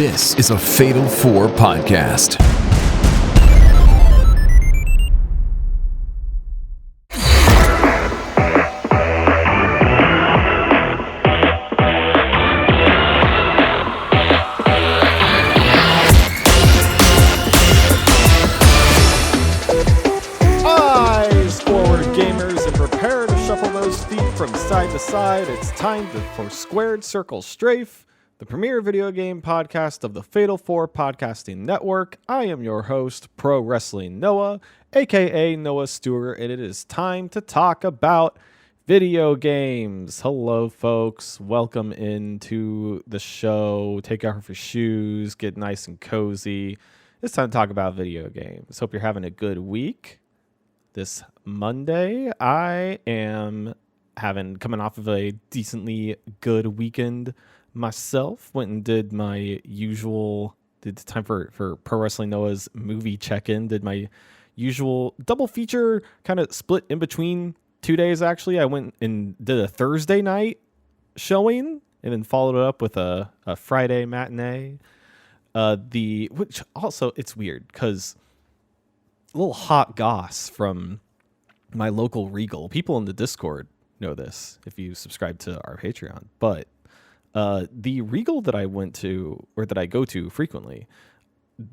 This is a Fatal 4 podcast. Eyes forward, gamers, and prepare to shuffle those feet from side to side. It's time for Squared Circle Strafe, the premier video game podcast of the Fatal 4 Podcasting Network. I am your host, Pro Wrestling Noah, aka Noah Stewart, and it is time to talk about video games. Hello, folks. Welcome into the show. Take off your shoes, get nice and cozy. It's time to talk about video games. Hope you're having a good week. This Monday, I am coming off of a decently good weekend myself. Went and did my usual, did the time for Pro Wrestling Noah's movie check-in, did my usual double feature, kind of split in between 2 days actually. I went and did a Thursday night showing and then followed it up with a Friday matinee. Which also, it's weird because a little hot goss from my local Regal. People in the Discord know this if you subscribe to our Patreon. But the Regal that I went to, or that I go to frequently,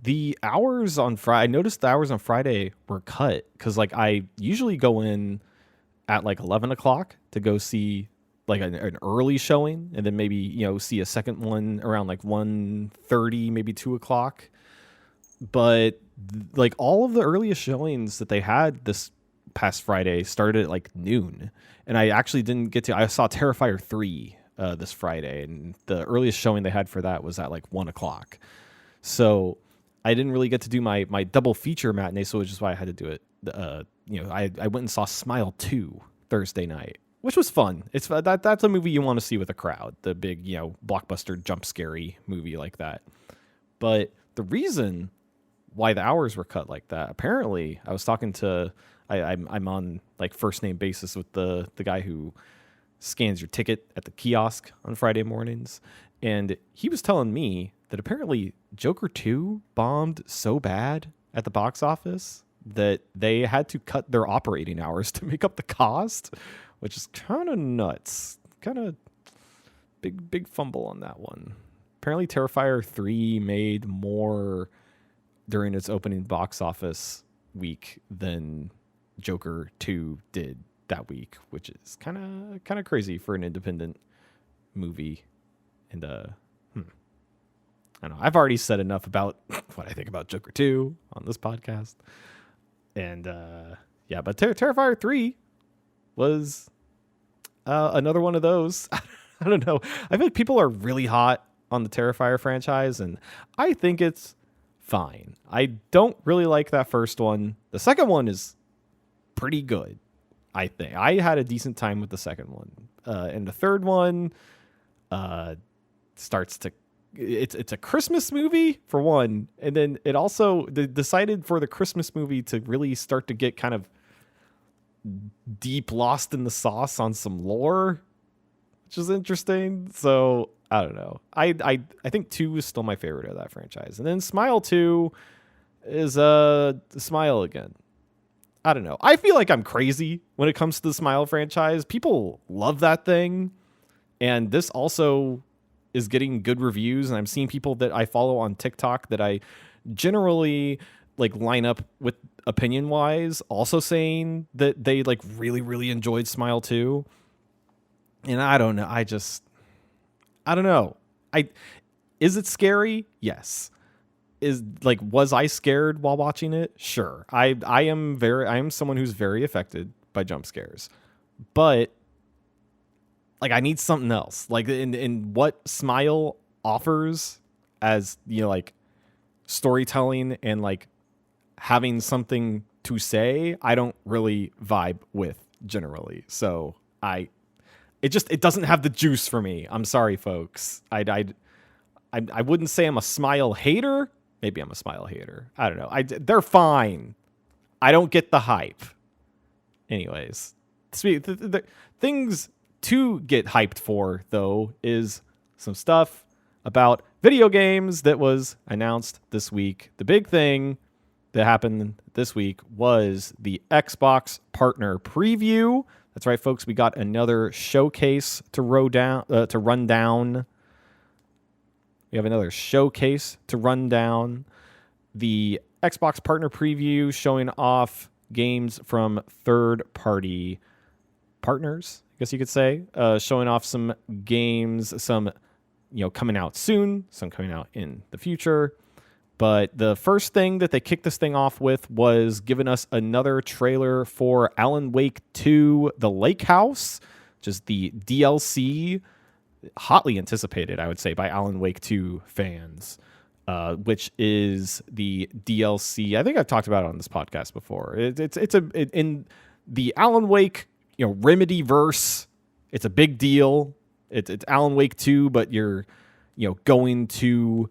the hours on Friday, I noticed the hours on Friday were cut because like I usually go in at like 11 o'clock to go see like an early showing, and then maybe, see a second one around like 1:30, maybe 2 o'clock. But like all of the earliest showings that they had this past Friday started at like noon, and I actually didn't get to. I saw Terrifier 3 this Friday, and the earliest showing they had for that was at like 1 o'clock. So I didn't really get to do my double feature matinee, so which is why I had to do it. I went and saw Smile 2 Thursday night, which was fun. It's that's a movie you want to see with a crowd, the big blockbuster jump scary movie like that. But the reason why the hours were cut like that, apparently I was talking to I'm on like first name basis with the guy who scans your ticket at the kiosk on Friday mornings, and he was telling me that apparently Joker 2 bombed so bad at the box office that they had to cut their operating hours to make up the cost, which is kind of nuts. Kind of big fumble on that one. Apparently Terrifier 3 made more during its opening box office week than Joker 2 did that week, which is kind of crazy for an independent movie. And I don't know. I've already said enough about what I think about Joker 2 on this podcast. And but Terrifier 3 was another one of those. I don't know. I feel like people are really hot on the Terrifier franchise, and I think it's fine. I don't really like that first one. The second one is pretty good, I think. I had a decent time with the second one. And the third one starts to... It's a Christmas movie, for one. And then it also... They decided for the Christmas movie to really start to get kind of deep lost in the sauce on some lore, which is interesting. So... I don't know. I think 2 is still my favorite of that franchise. And then Smile 2 is Smile again. I don't know. I feel like I'm crazy when it comes to the Smile franchise. People love that thing. And this also is getting good reviews. And I'm seeing people that I follow on TikTok that I generally like line up with opinion wise also saying that they like really, really enjoyed Smile 2. And I don't know. I don't know. Is it scary? Yes. Was I scared while watching it? Sure. I am someone who's very affected by jump scares. But like I need something else. Like in what Smile offers as like storytelling and like having something to say, I don't really vibe with generally. So it doesn't have the juice for me. I'm sorry, folks. I wouldn't say I'm a Smile hater. Maybe I'm a Smile hater. I don't know. They're fine. I don't get the hype. Anyways, the things to get hyped for, though, is some stuff about video games that was announced this week. The big thing that happened this week was the Xbox Partner Preview. That's right, folks. We got another showcase to run down. We have another showcase to run down. The Xbox Partner Preview showing off games from third-party partners, I guess you could say. Showing off some games, some coming out soon, some coming out in the future. But the first thing that they kicked this thing off with was giving us another trailer for Alan Wake 2, The Lake House, which is the DLC, hotly anticipated, I would say, by Alan Wake 2 fans, which is the DLC. I think I've talked about it on this podcast before. It's in the Alan Wake Remedy verse. It's a big deal. It's Alan Wake 2, but you're going to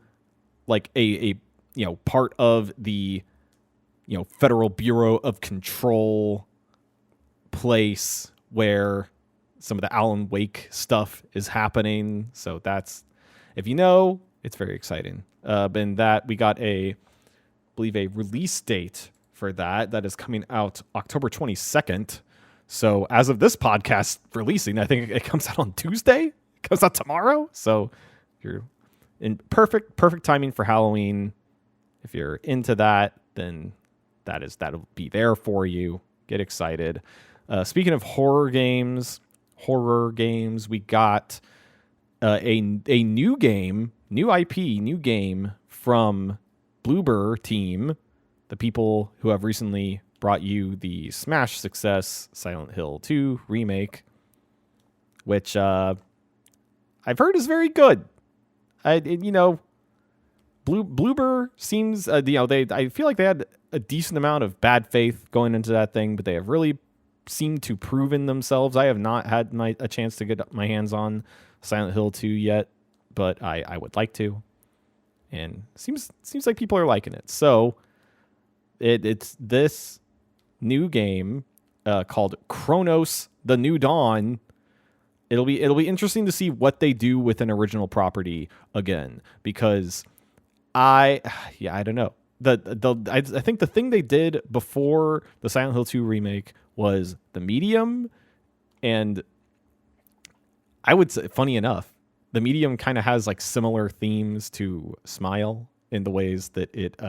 like a part of the, Federal Bureau of Control place where some of the Alan Wake stuff is happening. So that's, if it's very exciting. And that we got I believe a release date for that is coming out October 22nd. So as of this podcast releasing, I think it comes out on Tuesday. It comes out tomorrow. So you're in perfect timing for Halloween. If you're into that, then that'll be there for you. Get excited. Speaking of horror games, we got a new game, new IP, new game from Bloober Team, the people who have recently brought you the smash success Silent Hill 2 remake, which I've heard is very good. Bloober seems, I feel like they had a decent amount of bad faith going into that thing, but they have really seemed to proven themselves. I have not had a chance to get my hands on Silent Hill 2 yet, but I would like to. And seems like people are liking it. So it's this new game called Chronos: The New Dawn. It'll be interesting to see what they do with an original property again, because I don't know. I think the thing they did before the Silent Hill 2 remake was The Medium, and I would say, funny enough, The Medium kind of has like similar themes to Smile in the ways that it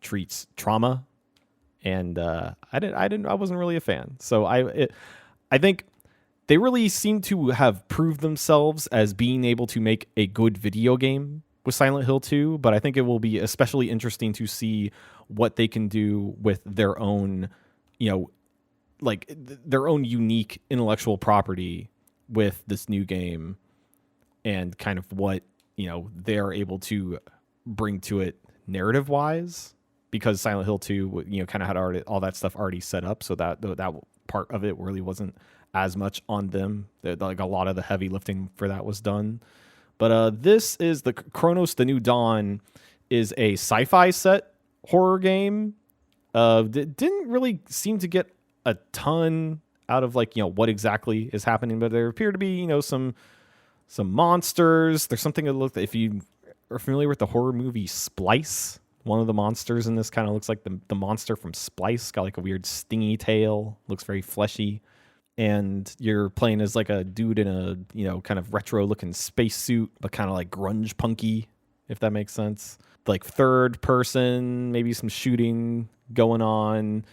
treats trauma, and I wasn't really a fan. So I think they really seem to have proved themselves as being able to make a good video game with Silent Hill 2, but I think it will be especially interesting to see what they can do with their own, their own unique intellectual property with this new game, and kind of what, they're able to bring to it narrative-wise, because Silent Hill 2, kind of had already all that stuff already set up, so that part of it really wasn't as much on them. Like a lot of the heavy lifting for that was done. But this is the Chronos: The New Dawn, is a sci-fi set horror game. Didn't really seem to get a ton out of what exactly is happening, but there appear to be some monsters. There's something that looks, if you are familiar with the horror movie Splice, one of the monsters in this kind of looks like the monster from Splice. Got like a weird stingy tail, looks very fleshy. And you're playing as like a dude in a, kind of retro looking spacesuit, but kind of like grunge punky, if that makes sense. Like third person, maybe some shooting going on.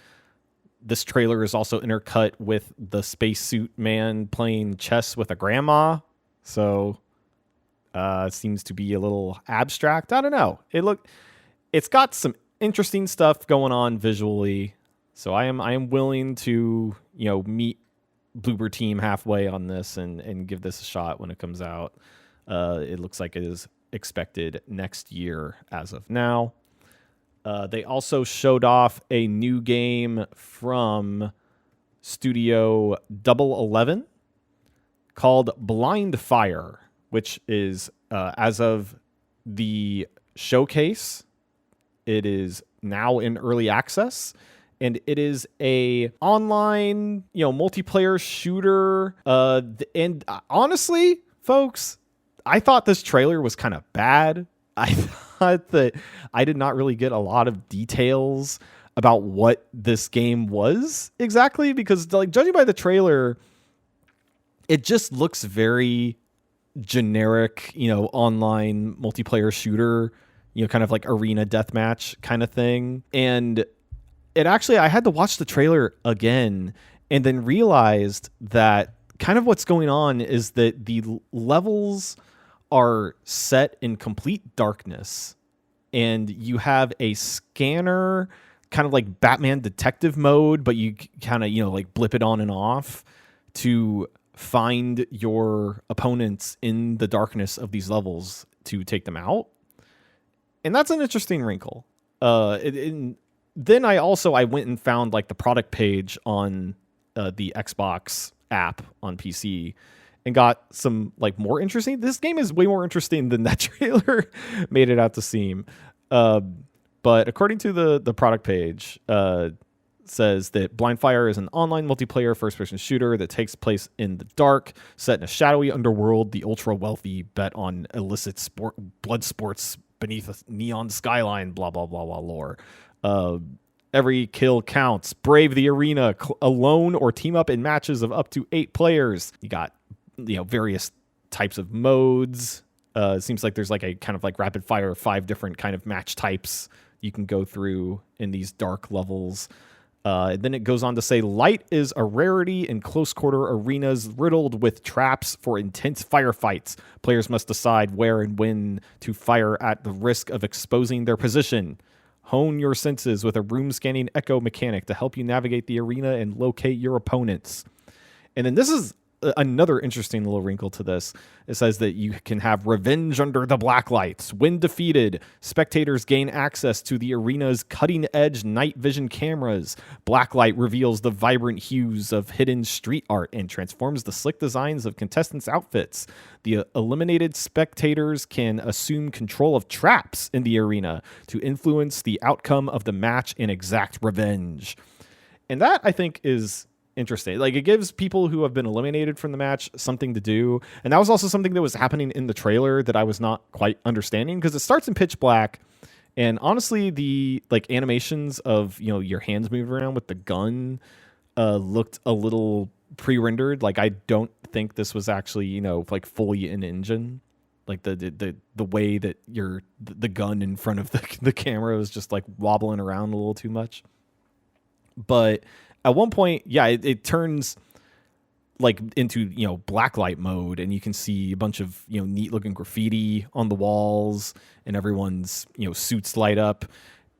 This trailer is also intercut with the spacesuit man playing chess with a grandma. So it seems to be a little abstract. I don't know. It's got some interesting stuff going on visually. So I am willing to, meet Bloober Team halfway on this and give this a shot when it comes out. It looks like it is expected next year as of now. They also showed off a new game from Studio Double 11 called Blind Fire, which is, as of the showcase, it is now in early access. And it is a online, multiplayer shooter. And honestly, folks, I thought this trailer was kind of bad. I thought that I did not really get a lot of details about what this game was exactly, because like judging by the trailer, it just looks very generic, online multiplayer shooter, kind of like arena deathmatch kind of thing. And I had to watch the trailer again and then realized that kind of what's going on is that the levels are set in complete darkness, and you have a scanner, kind of like Batman detective mode, but you kind of, like blip it on and off to find your opponents in the darkness of these levels to take them out. And that's an interesting wrinkle. Then I went and found like the product page on the Xbox app on PC and got some like more interesting. This game is way more interesting than that trailer made it out to seem. But according to the product page, says that Blindfire is an online multiplayer first-person shooter that takes place in the dark, set in a shadowy underworld. The ultra-wealthy bet on illicit blood sports beneath a neon skyline, blah, blah, blah, blah lore. Every kill counts. Brave the arena alone or team up in matches of up to 8 players. You got, various types of modes. It seems like there's like a kind of like rapid fire 5 different kind of match types you can go through in these dark levels. And then it goes on to say, light is a rarity in close quarter arenas riddled with traps for intense firefights. Players must decide where and when to fire at the risk of exposing their position. Hone your senses with a room scanning echo mechanic to help you navigate the arena and locate your opponents. And then this is another interesting little wrinkle to this. It says that you can have revenge under the black lights. When defeated, spectators gain access to the arena's cutting-edge night vision cameras. Blacklight reveals the vibrant hues of hidden street art and transforms the slick designs of contestants' outfits. The eliminated spectators can assume control of traps in the arena to influence the outcome of the match and exact revenge. And that, I think, is interesting. Like, it gives people who have been eliminated from the match something to do. And that was also something that was happening in the trailer that I was not quite understanding, because it starts in pitch black, and honestly the like animations of your hands moving around with the gun looked a little pre-rendered. Like, I don't think this was actually like fully in engine. Like the way that the gun in front of the camera was just like wobbling around a little too much. But at one point, it turns like into blacklight mode, and you can see a bunch of neat looking graffiti on the walls, and everyone's suits light up,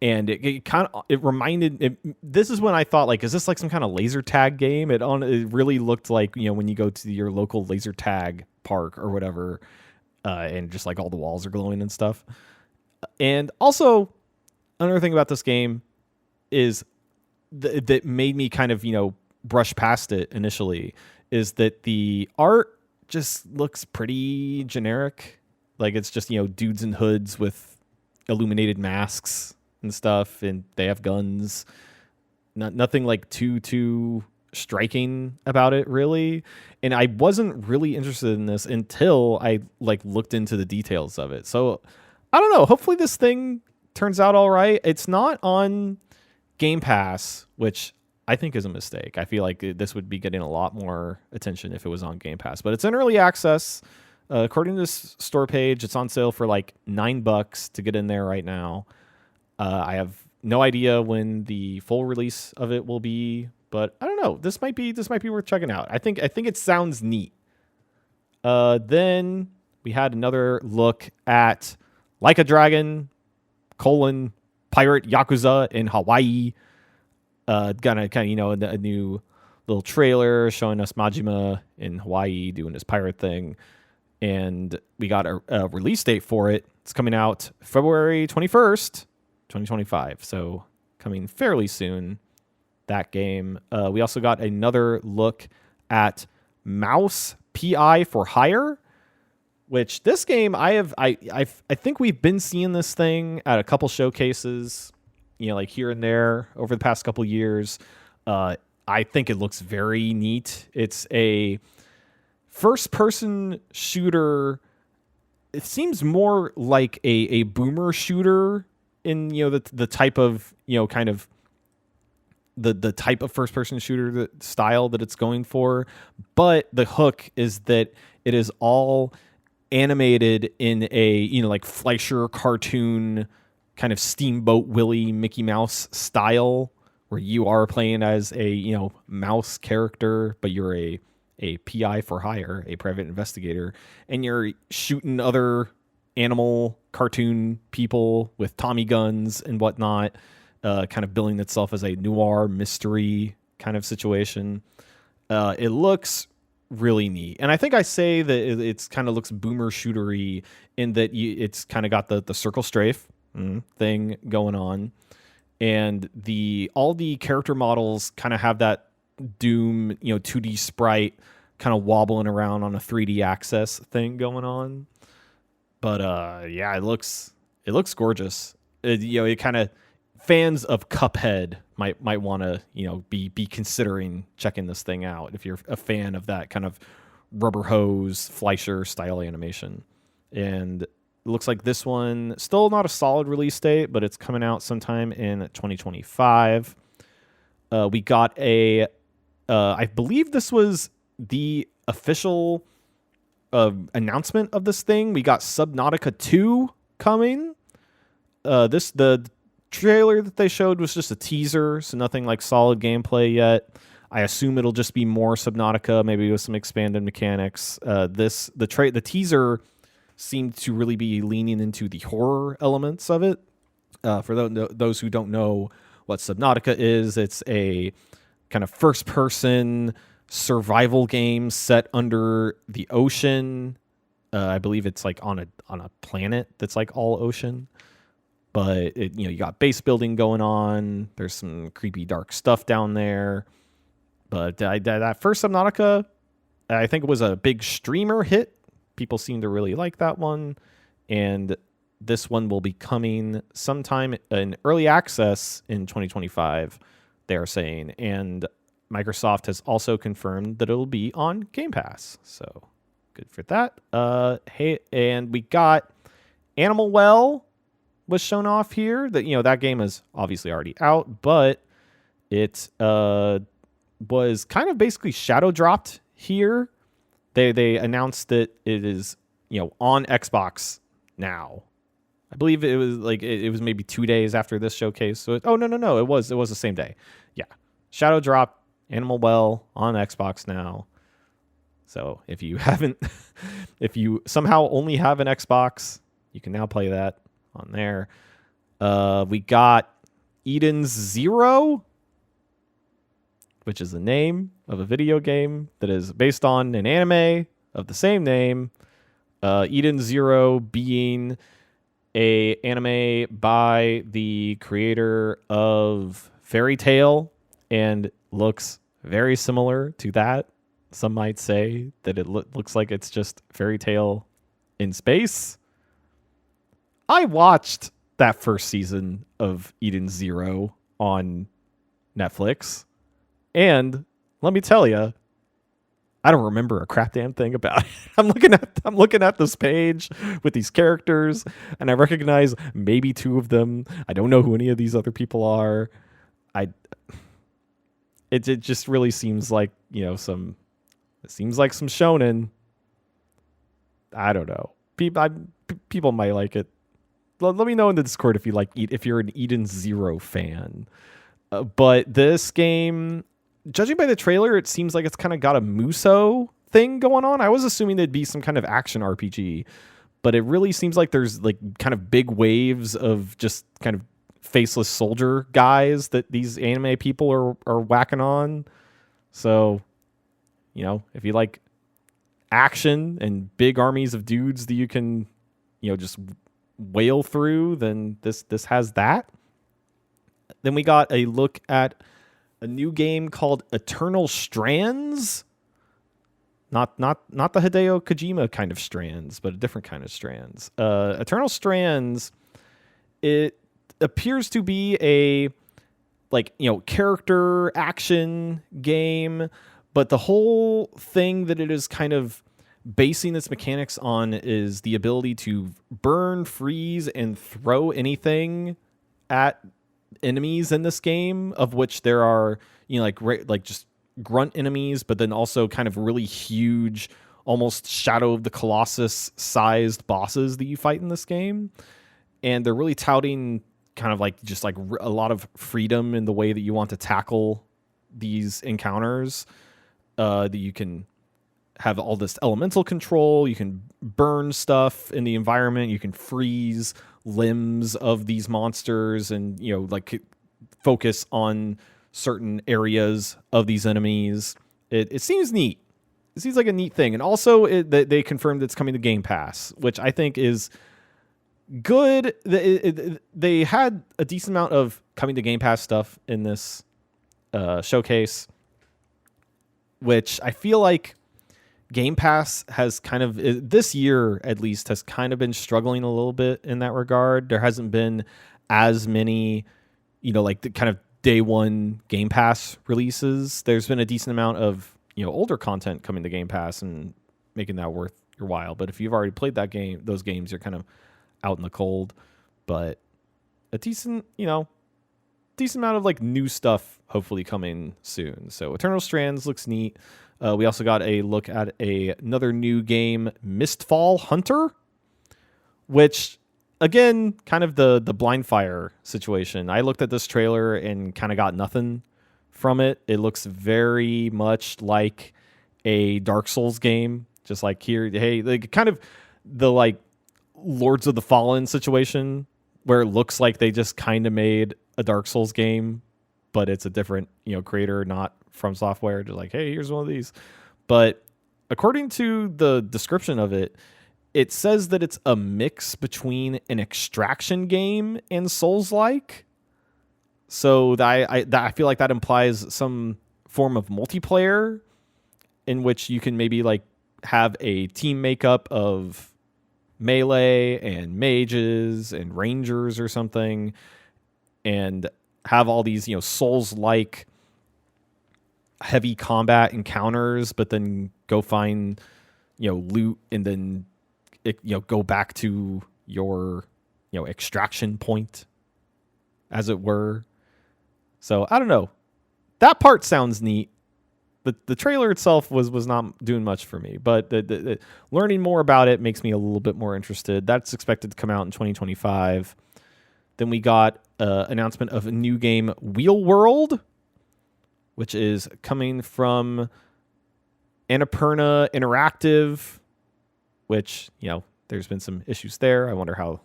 and it reminded. This is when I thought, like, is this like some kind of laser tag game? It really looked like when you go to your local laser tag park or whatever, and just like all the walls are glowing and stuff. And also, another thing about this game is that made me kind of, brush past it initially, is that the art just looks pretty generic. Like, it's just, dudes in hoods with illuminated masks and stuff, and they have guns. Nothing like too striking about it, really. And I wasn't really interested in this until I like looked into the details of it. So I don't know. Hopefully this thing turns out all right. It's not on Game Pass, which I think is a mistake. I feel like this would be getting a lot more attention if it was on Game Pass, but it's in early access. According to this store page, it's on sale for like $9 to get in there right now. I have no idea when the full release of it will be, but I don't know. This might be worth checking out. I think it sounds neat. Then we had another look at Like a Dragon: Pirate Yakuza in Hawaii. Got a new little trailer showing us Majima in Hawaii doing his pirate thing. And we got a release date for it. It's coming out February 21st, 2025. So coming fairly soon, that game. We also got another look at Mouse P.I. for Hire, which this game I think we've been seeing this thing at a couple showcases, like here and there over the past couple years. I think it looks very neat. It's a first-person shooter it seems more like a boomer shooter in, the type of, kind of the type of first person shooter style that it's going for. But the hook is that it is all animated in a, like Fleischer cartoon kind of Steamboat Willie Mickey Mouse style, where you are playing as a, mouse character, but you're a PI for hire, a private investigator, and you're shooting other animal cartoon people with Tommy guns and whatnot, kind of billing itself as a noir mystery kind of situation. It looks really neat. And I think I say that it's kind of looks boomer shootery in that it's kind of got the circle strafe thing going on. And all the character models kind of have that Doom, 2D sprite kind of wobbling around on a 3D axis thing going on. But yeah, it looks gorgeous. It kind of, fans of Cuphead might want to be considering checking this thing out if you're a fan of that kind of rubber hose Fleischer style animation. And it looks like this one still not a solid release date, but it's coming out sometime in 2025. We got I believe this was the official announcement of this thing. We got Subnautica 2 coming. The trailer that they showed was just a teaser, so nothing like solid gameplay yet. I assume it'll just be more Subnautica, maybe with some expanded mechanics. The teaser seemed to really be leaning into the horror elements of it. For those who don't know what Subnautica is, it's a kind of first-person survival game set under the ocean. I believe it's like on a planet that's like all ocean. But you got base building going on. There's some creepy dark stuff down there. But that first Subnautica, I think it was a big streamer hit. People seem to really like that one. And this one will be coming sometime in early access in 2025, they are saying. And Microsoft has also confirmed that it'll be on Game Pass. So good for that. Hey, and we got Animal Well was shown off here. That that game is obviously already out, but it was kind of basically shadow dropped here. They announced that it is on Xbox now. I believe it was like it was maybe 2 days after this showcase. So no, it was the same day. Yeah, shadow drop Animal Well on Xbox now. So if you somehow only have an Xbox, you can now play that on there. We got Eden's Zero, which is the name of a video game that is based on an anime of the same name. Eden Zero being a anime by the creator of Fairy Tail, and looks very similar to that. Some might say that it looks like it's just Fairy Tail in space. I watched that first season of Eden Zero on Netflix, and let me tell you, I don't remember a crap damn thing about it. I'm looking at this page with these characters, and I recognize maybe 2 of them. I don't know who any of these other people are. It just really seems like some shonen. I don't know. People might like it. Let me know in the Discord if you're an Eden Zero fan. But this game, judging by the trailer, it seems like it's kind of got a Muso thing going on. I was assuming there'd be some kind of action RPG, but it really seems like there's like kind of big waves of just kind of faceless soldier guys that these anime people are whacking on. So, if you like action and big armies of dudes that you can, just whale through, then this has that. Then we got a look at a new game called Eternal Strands. Not the Hideo Kojima kind of Strands, but a different kind of Strands. Eternal Strands, it appears to be a character action game, but the whole thing that it is kind of basing its mechanics on is the ability to burn, freeze, and throw anything at enemies in this game, of which there are, like just grunt enemies, but then also kind of really huge, almost Shadow of the Colossus sized bosses that you fight in this game. And they're really touting kind of like just like a lot of freedom in the way that you want to tackle these encounters. That you can have all this elemental control, you can burn stuff in the environment, you can freeze limbs of these monsters, and like focus on certain areas of these enemies. It seems neat. It seems like a neat thing. And also they confirmed it's coming to Game Pass, which I think is good. They had a decent amount of coming to Game Pass stuff in this showcase, which I feel like Game Pass has kind of, this year at least, has kind of been struggling a little bit in that regard. There hasn't been as many, like the kind of day one Game Pass releases. There's been a decent amount of, older content coming to Game Pass and making that worth your while. But if you've already played those games, you're kind of out in the cold. But a decent amount of like new stuff hopefully coming soon. So Eternal Strands looks neat. We also got a look at another new game, Mistfall Hunter, which again, kind of the Blind Fire situation. I looked at this trailer and kind of got nothing from it. It looks very much like a Dark Souls game, just like here. Hey, like kind of the like Lords of the Fallen situation, where it looks like they just kind of made a Dark Souls game, but it's a different, creator, not From Software. Just like, hey, here's one of these. But according to the description of it, it says that it's a mix between an extraction game and Souls-like. So I feel like that implies some form of multiplayer in which you can maybe like have a team makeup of melee and mages and rangers or something, and have all these, Souls-like heavy combat encounters, but then go find, loot, and then go back to your, extraction point, as it were. So I don't know. That part sounds neat. The trailer itself was not doing much for me, but the learning more about it makes me a little bit more interested. That's expected to come out in 2025. Then we got announcement of a new game, Wheel World, which is coming from Annapurna Interactive, which, there's been some issues there. I wonder how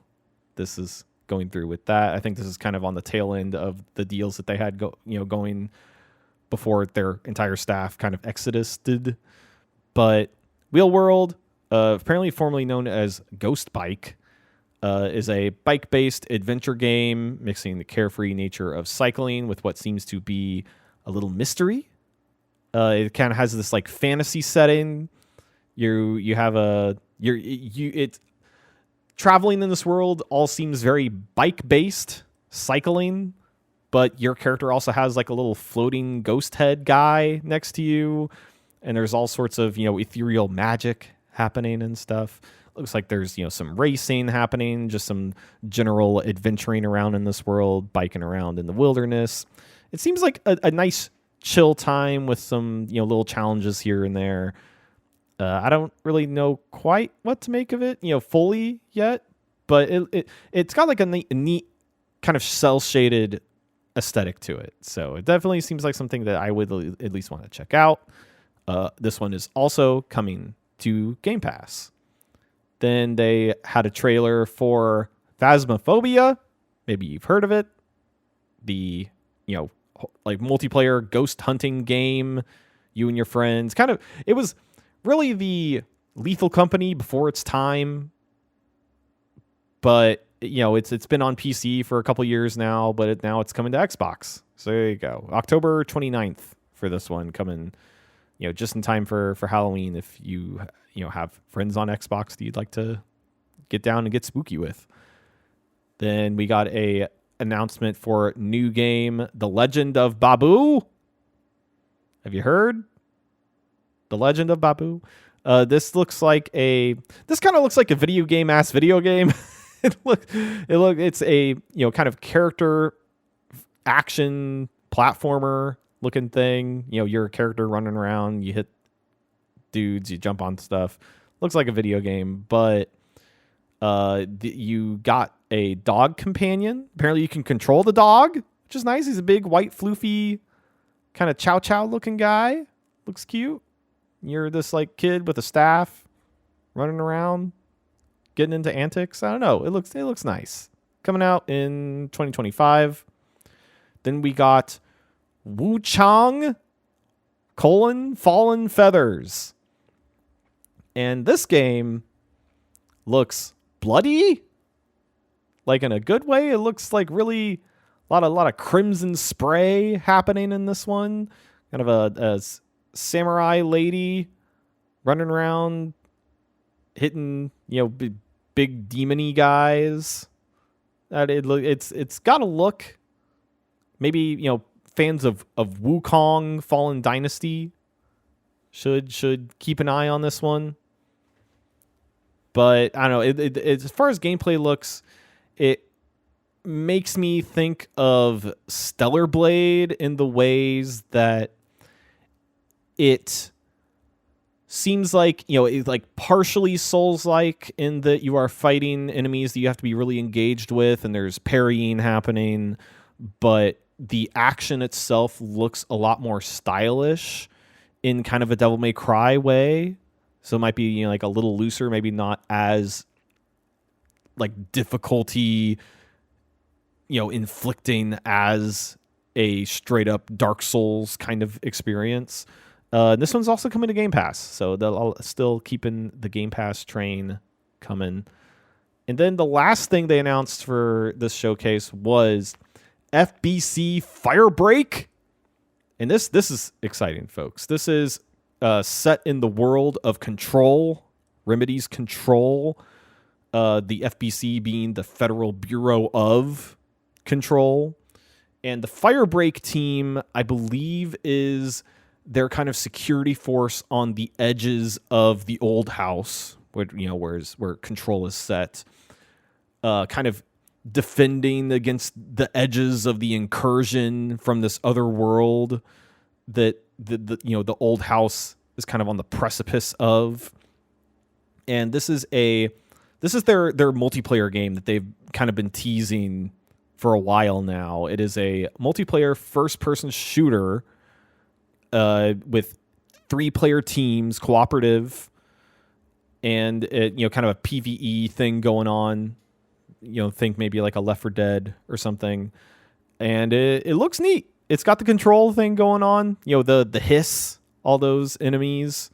this is going through with that. I think this is kind of on the tail end of the deals that they had going before their entire staff kind of exodused. But Wheel World, apparently formerly known as Ghost Bike, is a bike-based adventure game mixing the carefree nature of cycling with what seems to be a little mystery. It kind of has this like fantasy setting. It's traveling in this world all seems very bike-based, cycling, but your character also has like a little floating ghost head guy next to you, and there's all sorts of, ethereal magic happening and stuff. Looks like there's, some racing happening, just some general adventuring around in this world, biking around in the wilderness. It seems like a nice chill time with some, little challenges here and there. I don't really know quite what to make of it, fully yet, but it's got like a neat kind of cel-shaded aesthetic to it. So it definitely seems like something that I would at least want to check out. This one is also coming to Game Pass. Then they had a trailer for Phasmophobia. Maybe you've heard of it. The, like multiplayer ghost hunting game, you and your friends. It was really the Lethal Company before its time. But, it's been on PC for a couple years now, but now it's coming to Xbox. So there you go. October 29th for this one, coming, just in time for Halloween, if you have friends on Xbox that you'd like to get down and get spooky with. Then we got a announcement for new game, The Legend of Babu. Have you heard? The Legend of Babu. This kind of looks like a video game it's a kind of character action platformer looking thing. You're a character running around, you hit dudes, you jump on stuff. Looks like a video game, but you got a dog companion. Apparently you can control the dog, which is nice. He's a big white floofy kind of chow chow looking guy. Looks cute. You're this like kid with a staff running around getting into antics. I don't know. It looks nice. Coming out in 2025. Then we got Wu Chang: Fallen Feathers. And this game looks bloody, like in a good way. It looks like really a lot of crimson spray happening in this one. Kind of a samurai lady running around hitting big demon-y guys. It's got a look. Maybe fans of Wukong Fallen Dynasty should keep an eye on this one. But I don't know. As far as gameplay looks, it makes me think of Stellar Blade in the ways that it seems like, it's like partially Souls-like in that you are fighting enemies that you have to be really engaged with, and there's parrying happening, but the action itself looks a lot more stylish in kind of a Devil May Cry way. So it might be like a little looser, maybe not as like difficulty inflicting as a straight up Dark Souls kind of experience. This one's also coming to Game Pass, so they'll still keeping the Game Pass train coming. And then the last thing they announced for this showcase was FBC Firebreak. And this is exciting, folks. This is set in the world of Control, Remedy's Control, the FBC being the Federal Bureau of Control. And the Firebreak team, I believe, is their kind of security force on the edges of the old house, where Control is set, kind of defending against the edges of the incursion from this other world that the old house is kind of on the precipice of. And this is their multiplayer game that they've kind of been teasing for a while now. It is a multiplayer first-person shooter with 3-player teams, cooperative, and kind of a PvE thing going on. Think maybe like a Left 4 Dead or something. And it looks neat. It's got the Control thing going on. The hiss, all those enemies.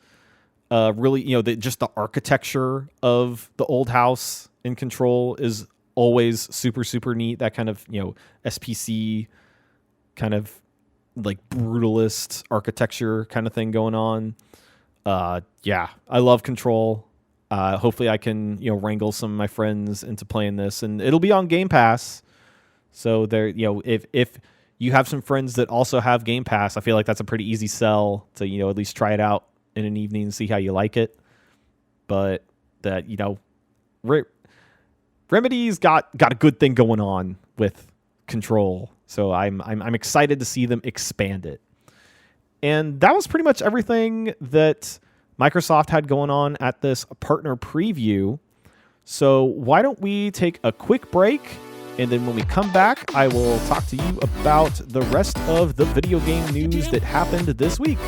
Really, just the architecture of the old house in Control is always super, super neat. That kind of, SPC kind of like brutalist architecture kind of thing going on. Yeah, I love Control. Hopefully I can, wrangle some of my friends into playing this, and it'll be on Game Pass. So there, if you have some friends that also have Game Pass, I feel like that's a pretty easy sell to, at least try it out in an evening and see how you like it. But that, Remedy's got a good thing going on with Control. So I'm excited to see them expand it. And that was pretty much everything that Microsoft had going on at this partner preview. So why don't we take a quick break, and then when we come back, I will talk to you about the rest of the video game news that happened this week.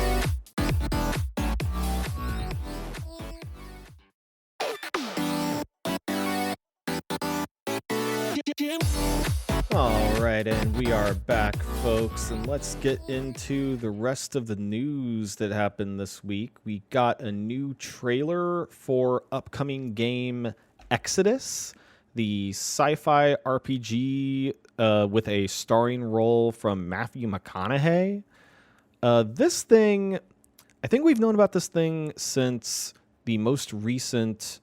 All right, and we are back, folks, and let's get into the rest of the news that happened this week. We got a new trailer for upcoming game Exodus, the sci-fi RPG with a starring role from Matthew McConaughey. This thing, I think we've known about this thing since the most recent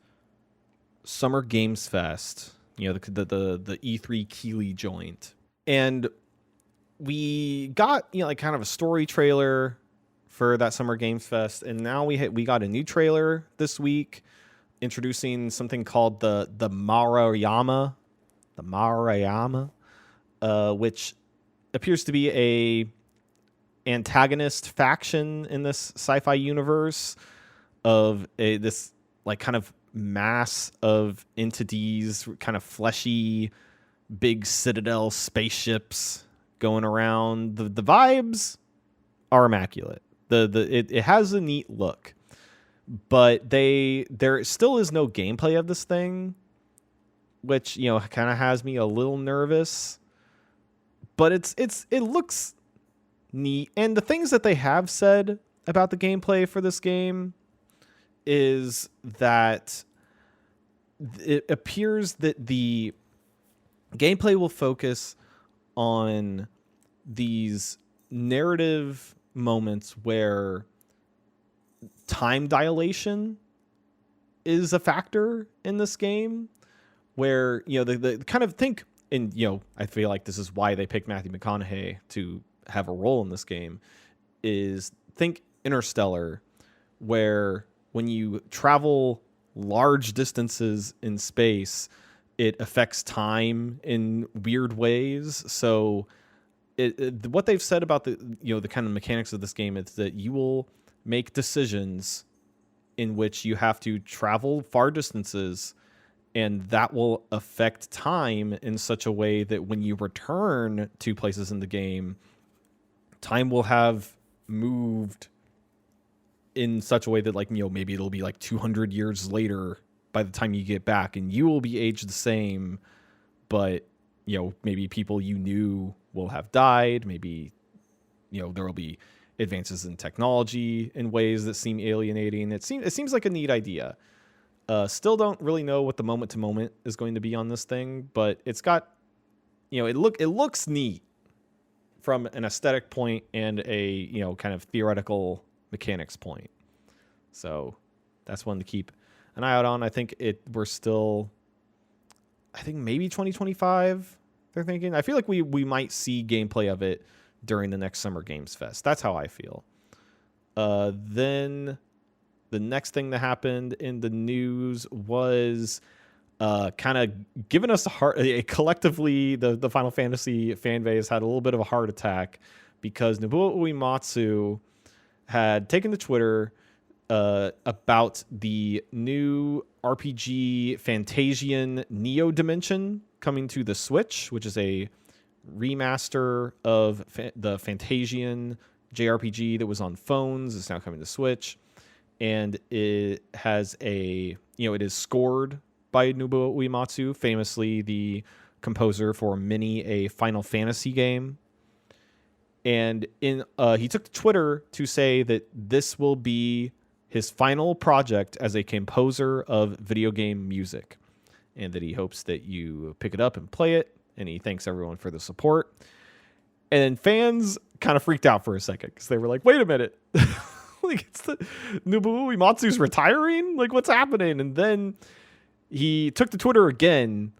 Summer Games Fest. The E3 Keighley joint. And we got, like kind of a story trailer for that Summer Games Fest, and now we got a new trailer this week introducing something called the Marayama, which appears to be a antagonist faction in this sci-fi universe of this like kind of mass of entities, kind of fleshy, big citadel spaceships going around. The vibes are immaculate. It has a neat look, but there still is no gameplay of this thing, which, you know, kind of has me a little nervous. But it looks neat, and the things that they have said about the gameplay for this game is that it appears that the gameplay will focus on these narrative moments where time dilation is a factor in this game, where, you know, the kind of think, and, you know, I feel like this is why they picked Matthew McConaughey to have a role in this game, is think Interstellar, where when you travel large distances in space, it affects time in weird ways. So what they've said about the kind of mechanics of this game is that you will make decisions in which you have to travel far distances, and that will affect time in such a way that when you return to places in the game, time will have moved in such a way that, like, you know, maybe it'll be like 200 years later by the time you get back, and you will be aged the same, but, you know, maybe people you knew will have died. Maybe, you know, there will be advances in technology in ways that seem alienating. It seems like a neat idea. Still don't really know what the moment to moment is going to be on this thing, but it's got, you know, it looks neat from an aesthetic point and a, you know, kind of theoretical mechanics point. So that's one to keep an eye out on. I think maybe 2025 they're thinking. I feel like we might see gameplay of it during the next Summer Games Fest. That's how I feel. Then the next thing that happened in the news was kind of giving us collectively, the Final Fantasy fan base had a little bit of a heart attack, because Nobuo Uematsu had taken to Twitter about the new RPG Fantasian Neo Dimension coming to the Switch, which is a remaster of the Fantasian JRPG that was on phones. It's now coming to Switch, and it has it is scored by Nobuo Uematsu, famously the composer for many a Final Fantasy game. And he took to Twitter to say that this will be his final project as a composer of video game music, and that he hopes that you pick it up and play it, and he thanks everyone for the support. And then fans kind of freaked out for a second, because they were like, wait a minute. Like, it's Nobuo Uematsu's retiring? Like, what's happening? And then he took to Twitter again,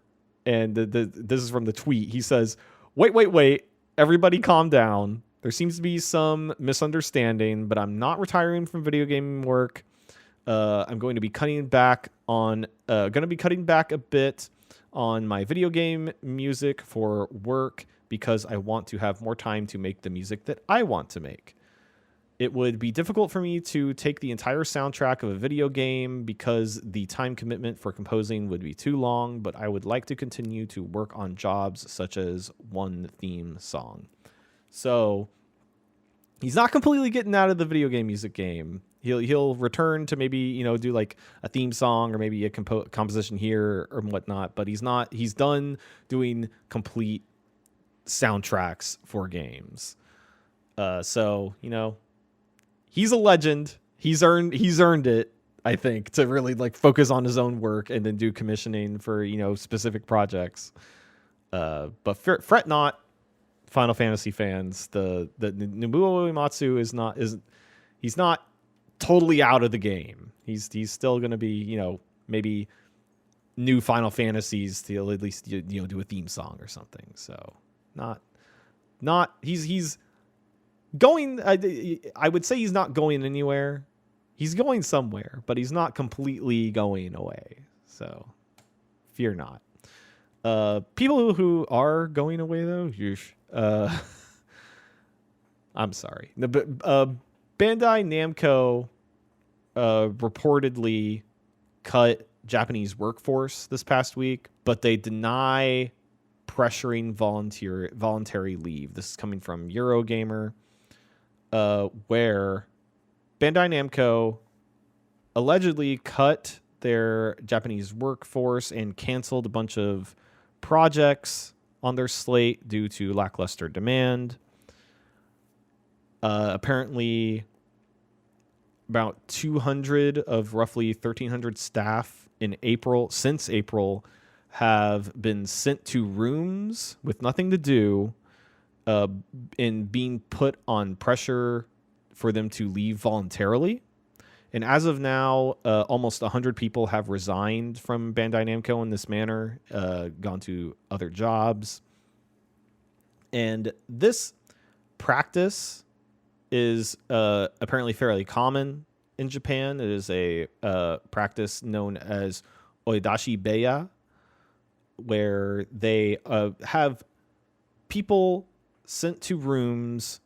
and this is from the tweet. He says, wait, everybody calm down. There seems to be some misunderstanding, but I'm not retiring from video game work. I'm going to be cutting back a bit on my video game music for work, because I want to have more time to make the music that I want to make. It would be difficult for me to take the entire soundtrack of a video game, because the time commitment for composing would be too long, but I would like to continue to work on jobs such as one theme song. So he's not completely getting out of the video game music game. He'll return to maybe, you know, do like a theme song or maybe a composition here or whatnot, but he's done doing complete soundtracks for games. So, you know, he's a legend. He's earned it, I think, to really like focus on his own work and then do commissioning for, you know, specific projects. But fret not, Final Fantasy fans. The Nobuo Uematsu he's not totally out of the game. He's still going to be, you know, maybe new Final Fantasies to at least, you know, do a theme song or something. So not he's going. I would say he's not going anywhere. He's going somewhere, but he's not completely going away. So fear not. People who are going away though, I'm sorry. Bandai Namco reportedly cut Japanese workforce this past week, but they deny pressuring voluntary leave. This is coming from Eurogamer, where Bandai Namco allegedly cut their Japanese workforce and canceled a bunch of projects on their slate due to lackluster demand. Apparently, about 200 of roughly 1,300 staff since April, have been sent to rooms with nothing to do, and being put on pressure for them to leave voluntarily. And as of now, almost 100 people have resigned from Bandai Namco in this manner, gone to other jobs. And this practice is apparently fairly common in Japan. It is a practice known as Oidashi Beya, where they have people sent to rooms,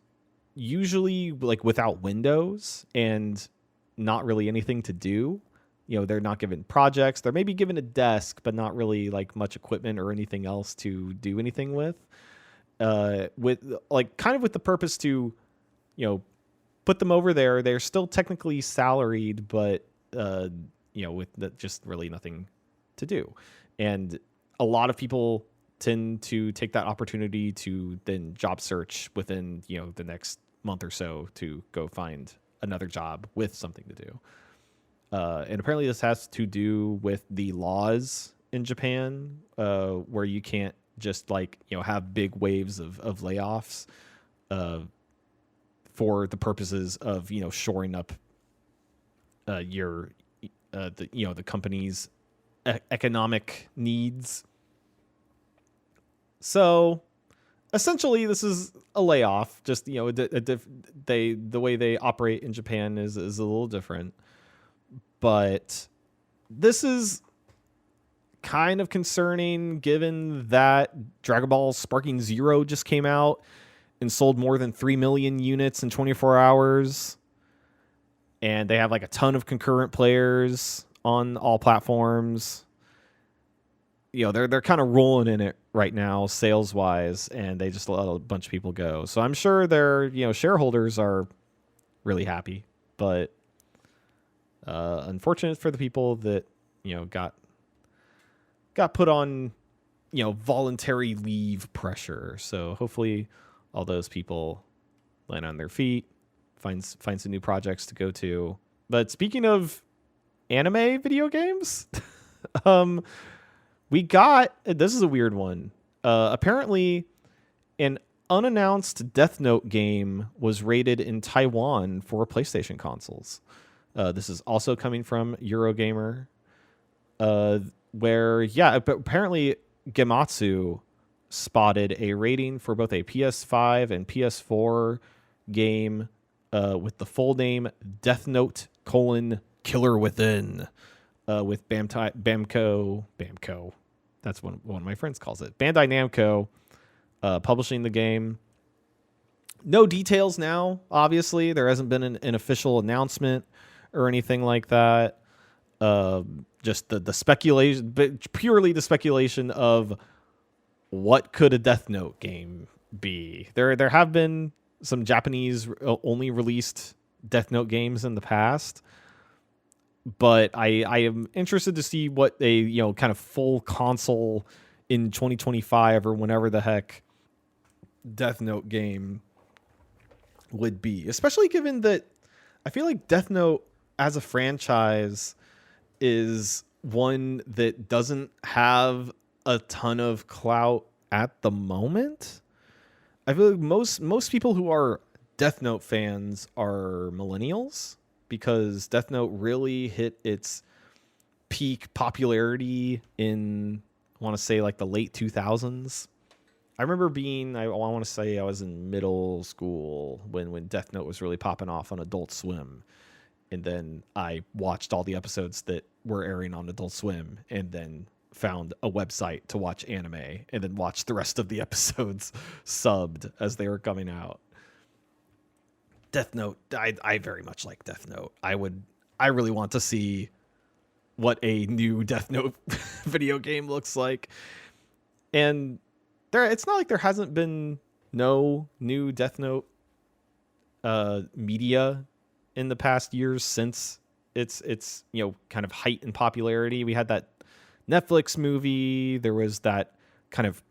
usually like without windows and not really anything to do. You know, they're not given projects. They're maybe given a desk, but not really like much equipment or anything else to do anything with. With the purpose to, you know, put them over there. They're still technically salaried, but with just really nothing to do. And a lot of people tend to take that opportunity to then job search within, the next month or so to go find another job with something to do. And apparently this has to do with the laws in Japan, where you can't just have big waves of layoffs for the purposes of, shoring up the company's economic needs. So essentially this is a layoff. Just, the way they operate in Japan is a little different. But this is kind of concerning given that Dragon Ball Sparking Zero just came out and sold more than 3 million units in 24 hours. And they have a ton of concurrent players on all platforms. They're kind of rolling in it right now sales wise, and they just let a bunch of people go. So I'm sure their, shareholders are really happy, but unfortunate for the people that, got put on, voluntary leave pressure. So hopefully all those people land on their feet, find some new projects to go to. But speaking of anime video games, this is a weird one. Apparently an unannounced Death Note game was rated in Taiwan for PlayStation consoles. This is also coming from Eurogamer, where, apparently Gematsu spotted a rating for both a PS5 and PS4 game with the full name Death Note: Killer Within, with Bamco. That's one of my friends calls it. Bandai Namco publishing the game. No details now, obviously. There hasn't been an official announcement or anything like that. Just the speculation, but purely the speculation of what could a Death Note game be. There have been some Japanese only released Death Note games in the past, but I am interested to see what a kind of full console in 2025 or whenever the heck Death Note game would be, especially given that I feel like Death Note as a franchise is one that doesn't have a ton of clout at the moment. I feel like most people who are Death Note fans are millennials, because Death Note really hit its peak popularity in, I want to say, the late 2000s. I remember I want to say I was in middle school when Death Note was really popping off on Adult Swim. And then I watched all the episodes that were airing on Adult Swim and then found a website to watch anime and then watched the rest of the episodes subbed as they were coming out. Death Note, I very much like Death Note. I really want to see what a new Death Note video game looks like. And it's not like there hasn't been no new Death Note media in the past years since its kind of height in popularity. We had that Netflix movie. There was that kind of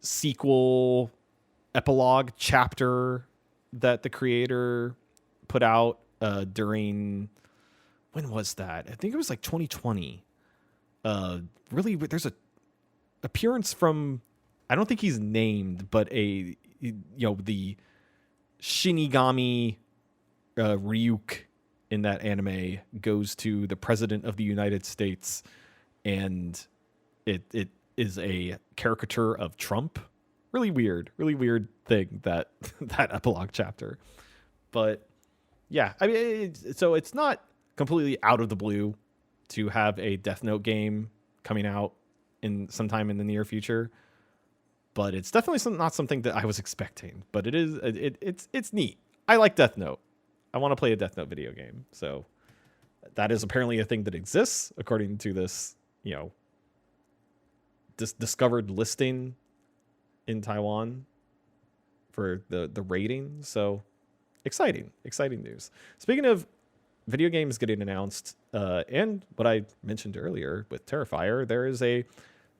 sequel epilogue chapter that the creator put out during, when was that? I think it was like 2020. Really, there's a appearance from, I don't think he's named, but the Shinigami Ryuk in that anime goes to the president of the United States, and it is a caricature of Trump. Really weird thing, that epilogue chapter. But yeah, I mean, so it's not completely out of the blue to have a Death Note game coming out in sometime in the near future, but it's definitely not something that I was expecting. But it's neat. I like Death Note. I want to play a Death Note video game. So that is apparently a thing that exists according to this, this discovered listing in Taiwan for the rating. So exciting news. Speaking of video games getting announced, and what I mentioned earlier with Terrifier, there is a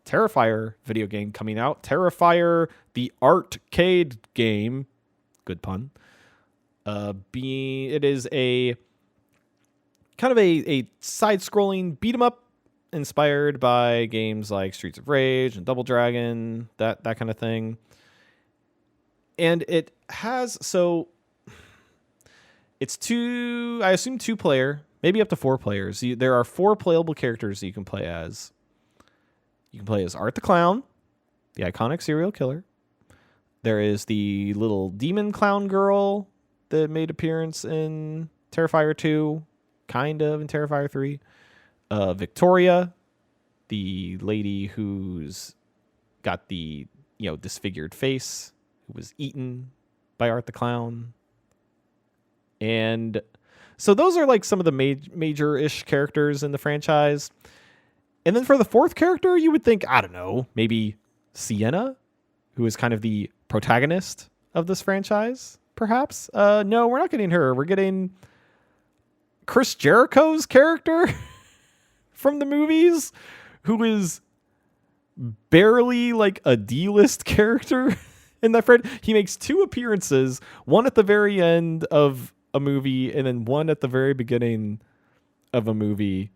Terrifier video game coming out. Terrifier, the arcade game. Good pun. It is a kind of a side-scrolling beat-em-up inspired by games like Streets of Rage and Double Dragon, that kind of thing. And it has, so it's I assume 2-player, maybe up to 4 players. There are 4 playable characters that you can play as. You can play as Art the Clown, the iconic serial killer. There is the little demon clown girl that made appearance in Terrifier 2, kind of in Terrifier 3. Victoria, the lady who's got the disfigured face, who was eaten by Art the Clown. And so those are like some of the major-ish characters in the franchise. And then for the 4th character, you would think, I don't know, maybe Sienna, who is kind of the protagonist of this franchise, perhaps. No, we're not getting her. We're getting Chris Jericho's character from the movies, who is barely like a D-list character in that friend. He makes 2 appearances, one at the very end of a movie and then one at the very beginning of a movie.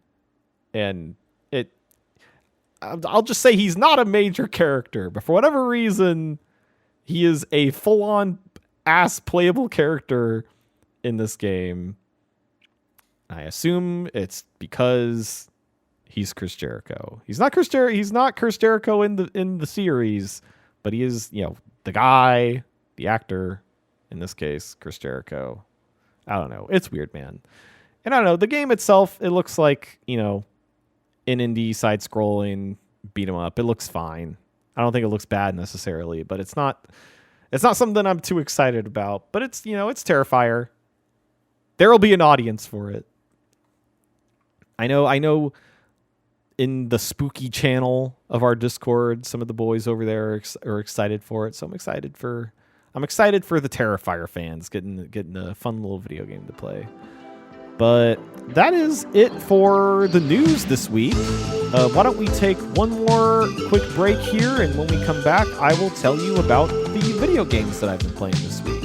And I'll just say he's not a major character, but for whatever reason, he is a full-on ass playable character in this game. I assume it's because he's Chris Jericho. He's not Chris Jericho in the series, but he is, the guy, the actor, in this case, Chris Jericho. I don't know. It's weird, man. And I don't know, the game itself, it looks like, an indie side-scrolling beat 'em up. It looks fine. I don't think it looks bad necessarily, but it's not something I'm too excited about. But it's it's Terrifier. There will be an audience for it. I know. In the spooky channel of our Discord, some of the boys over there are excited for it. So I'm excited for the Terrifier fans getting a fun little video game to play. But that is it for the news this week. Why don't we take one more quick break here, and when we come back, I will tell you about the video games that I've been playing this week.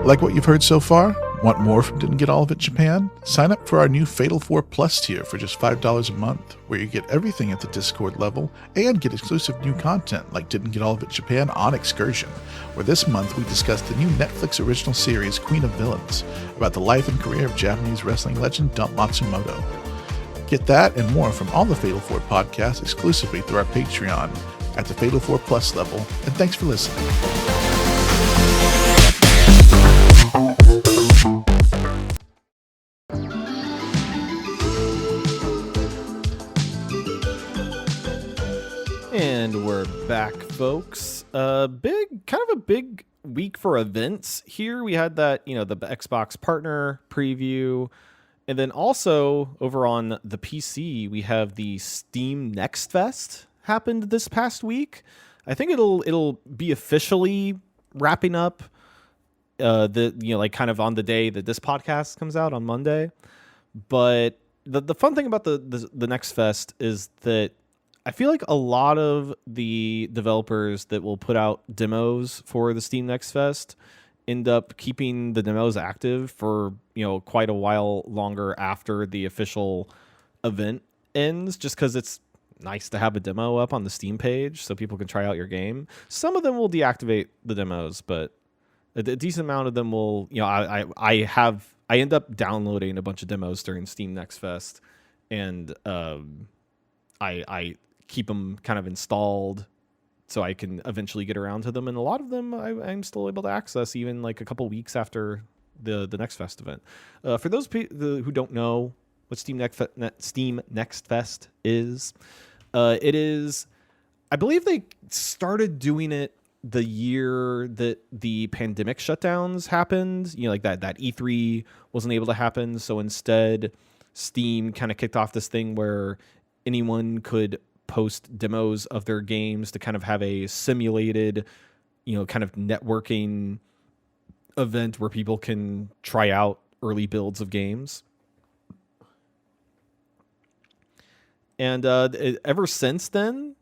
Like what you've heard so far? Want more from Didn't Get All of It Japan? Sign up for our new Fatal 4 Plus tier for just $5 a month, where you get everything at the Discord level and get exclusive new content like Didn't Get All of It Japan on Excursion, where this month we discuss the new Netflix original series Queen of Villains, about the life and career of Japanese wrestling legend Dump Matsumoto. Get that and more from all the Fatal 4 podcasts exclusively through our Patreon at the Fatal 4 Plus level, and thanks for listening. And we're back, folks. Kind of a big week for events here. We had that, the Xbox partner preview, and then also over on the PC, we have the Steam Next Fest happened this past week. I think it'll be officially wrapping up kind of on the day that this podcast comes out on Monday. But the fun thing about the Next Fest is that I feel like a lot of the developers that will put out demos for the Steam Next Fest end up keeping the demos active for, quite a while longer after the official event ends, just because it's nice to have a demo up on the Steam page so people can try out your game. Some of them will deactivate the demos, but a decent amount of them will, I end up downloading a bunch of demos during Steam Next Fest, and I keep them kind of installed so I can eventually get around to them. And a lot of them I'm still able to access even like a couple weeks after the Next Fest event. For those who don't know what Steam Next Fest is, it is, I believe they started doing it the year that the pandemic shutdowns happened, like that E3 wasn't able to happen. So instead, Steam kind of kicked off this thing where anyone could post demos of their games to kind of have a simulated, kind of networking event where people can try out early builds of games. And ever since then,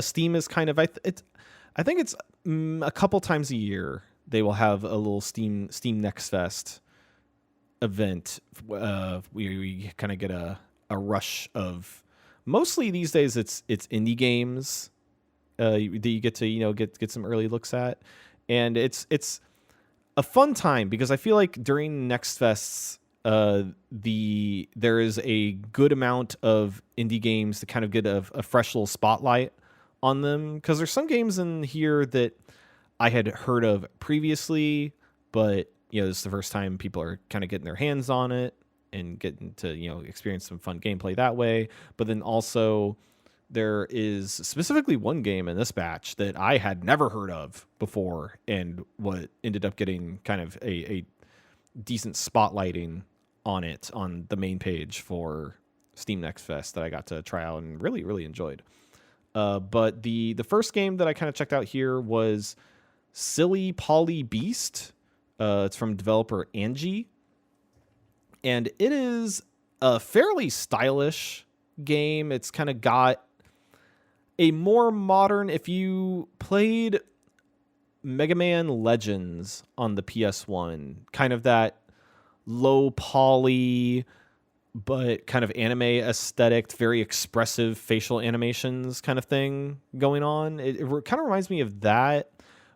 Steam is kind of, I think it's a couple times a year they will have a little Steam Next Fest event. We kind of get a rush of, mostly these days it's indie games that you get to get some early looks at, and it's a fun time because I feel like during Next Fests there is a good amount of indie games to kind of get a fresh little spotlight on them, because there's some games in here that I had heard of previously, but this is the first time people are kind of getting their hands on it and getting to experience some fun gameplay that way. But then also there is specifically one game in this batch that I had never heard of before, and what ended up getting kind of a decent spotlighting on it on the main page for Steam Next Fest that I got to try out and really, really enjoyed. But the first game that I kind of checked out here was Silly Polly Beast. It's from developer Angie. And it is a fairly stylish game. It's kind of got a more modern, if you played Mega Man Legends on the PS1, kind of that low poly, but kind of anime aesthetic, very expressive facial animations kind of thing going on. It kind of reminds me of that,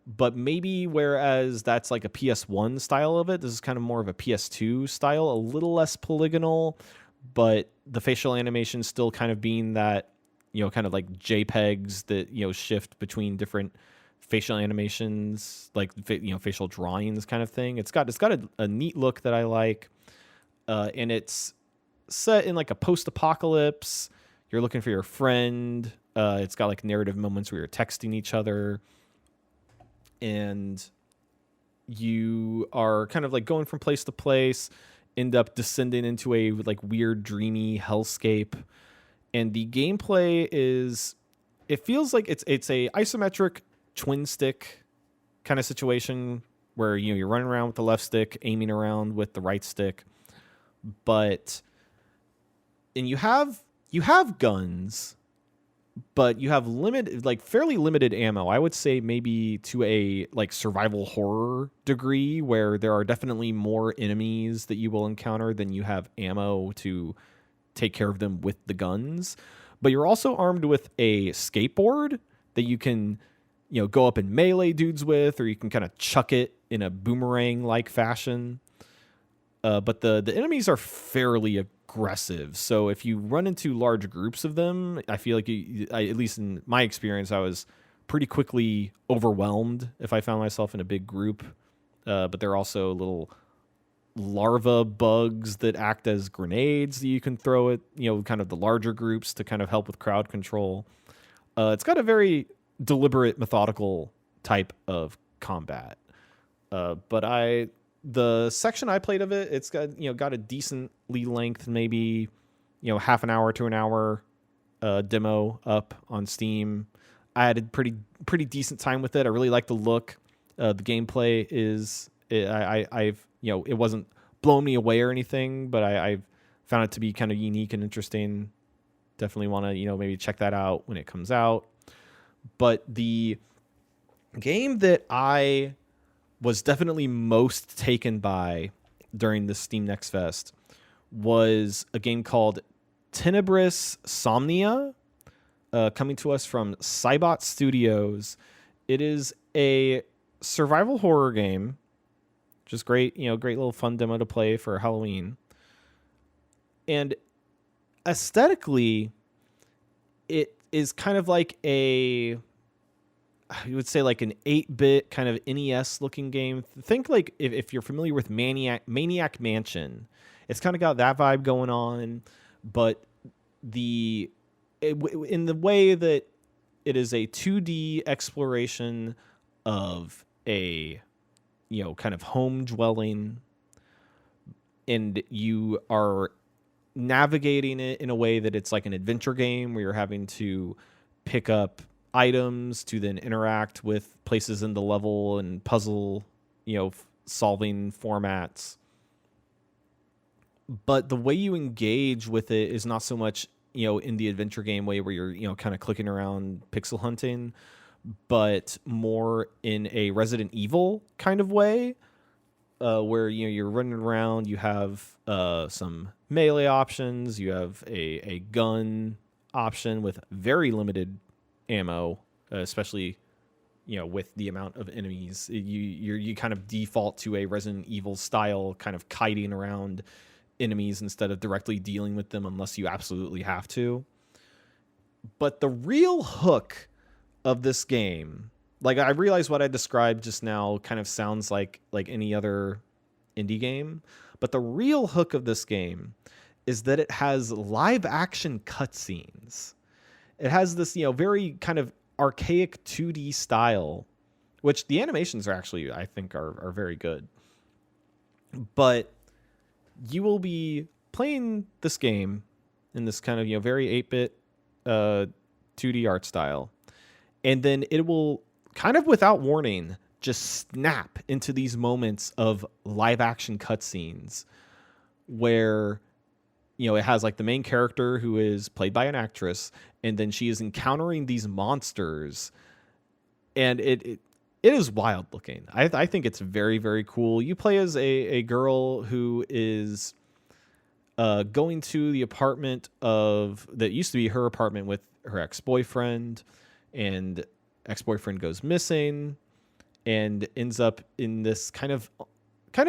but maybe whereas that's like a PS1 style of it, this is kind of more of a PS2 style, a little less polygonal, but the facial animation still kind of being that, kind of like JPEGs that, shift between different facial animations, like, facial drawings kind of thing. It's got a neat look that I like. And it's set in like a post-apocalypse. You're looking for your friend. It's got like narrative moments where you're texting each other, and you are kind of like going from place to place, end up descending into a like weird dreamy hellscape. And the gameplay is, it feels like it's a isometric twin stick kind of situation where you're running around with the left stick, aiming around with the right stick, and you have guns, but you have fairly limited ammo. I would say maybe to a like survival horror degree, where there are definitely more enemies that you will encounter than you have ammo to take care of them with the guns. But you're also armed with a skateboard that you can, go up and melee dudes with, or you can kind of chuck it in a boomerang like fashion. But the enemies are fairly aggressive. So if you run into large groups of them, I feel like at least in my experience, I was pretty quickly overwhelmed if I found myself in a big group. But there are also little larva bugs that act as grenades that you can throw at, kind of the larger groups to kind of help with crowd control. It's got a very deliberate, methodical type of combat. But the section I played of it, it's got a decently length, maybe, half an hour to an hour demo up on Steam. I had a pretty decent time with it. I really like the look. The gameplay it wasn't blowing me away or anything, but I've found it to be kind of unique and interesting. Definitely want to, maybe check that out when it comes out. But the game that I was definitely most taken by during the Steam Next Fest was a game called Tenebris Somnia, coming to us from Cybot Studios. It is a survival horror game, just great, great little fun demo to play for Halloween. And aesthetically, it is kind of like you would say like an 8-bit kind of NES looking game. Think like if you're familiar with Maniac Mansion, it's kind of got that vibe going on, but in the way that it is a 2D exploration of a, kind of home dwelling, and you are navigating it in a way that it's like an adventure game where you're having to pick up items to then interact with places in the level and puzzle, solving formats. But the way you engage with it is not so much, in the adventure game way where you're, kind of clicking around pixel hunting, but more in a Resident Evil kind of way, where, you're running around, you have some melee options, you have a gun option with very limited ammo, especially with the amount of enemies. You kind of default to a Resident Evil style kind of kiting around enemies instead of directly dealing with them unless you absolutely have to. But the real hook of this game, like, I realize what I described just now kind of sounds like any other indie game, but the real hook of this game is that it has live action cutscenes. It has this, very kind of archaic 2D style, which the animations are actually, I think, are very good. But you will be playing this game in this kind of, very 8-bit 2D art style. And then it will kind of without warning just snap into these moments of live action cutscenes where, it has like the main character who is played by an actress, and then she is encountering these monsters, and it is wild looking. I think it's very, very cool. You play as a girl who is going to the apartment that used to be her apartment with her ex-boyfriend, and ex-boyfriend goes missing and ends up in this kind of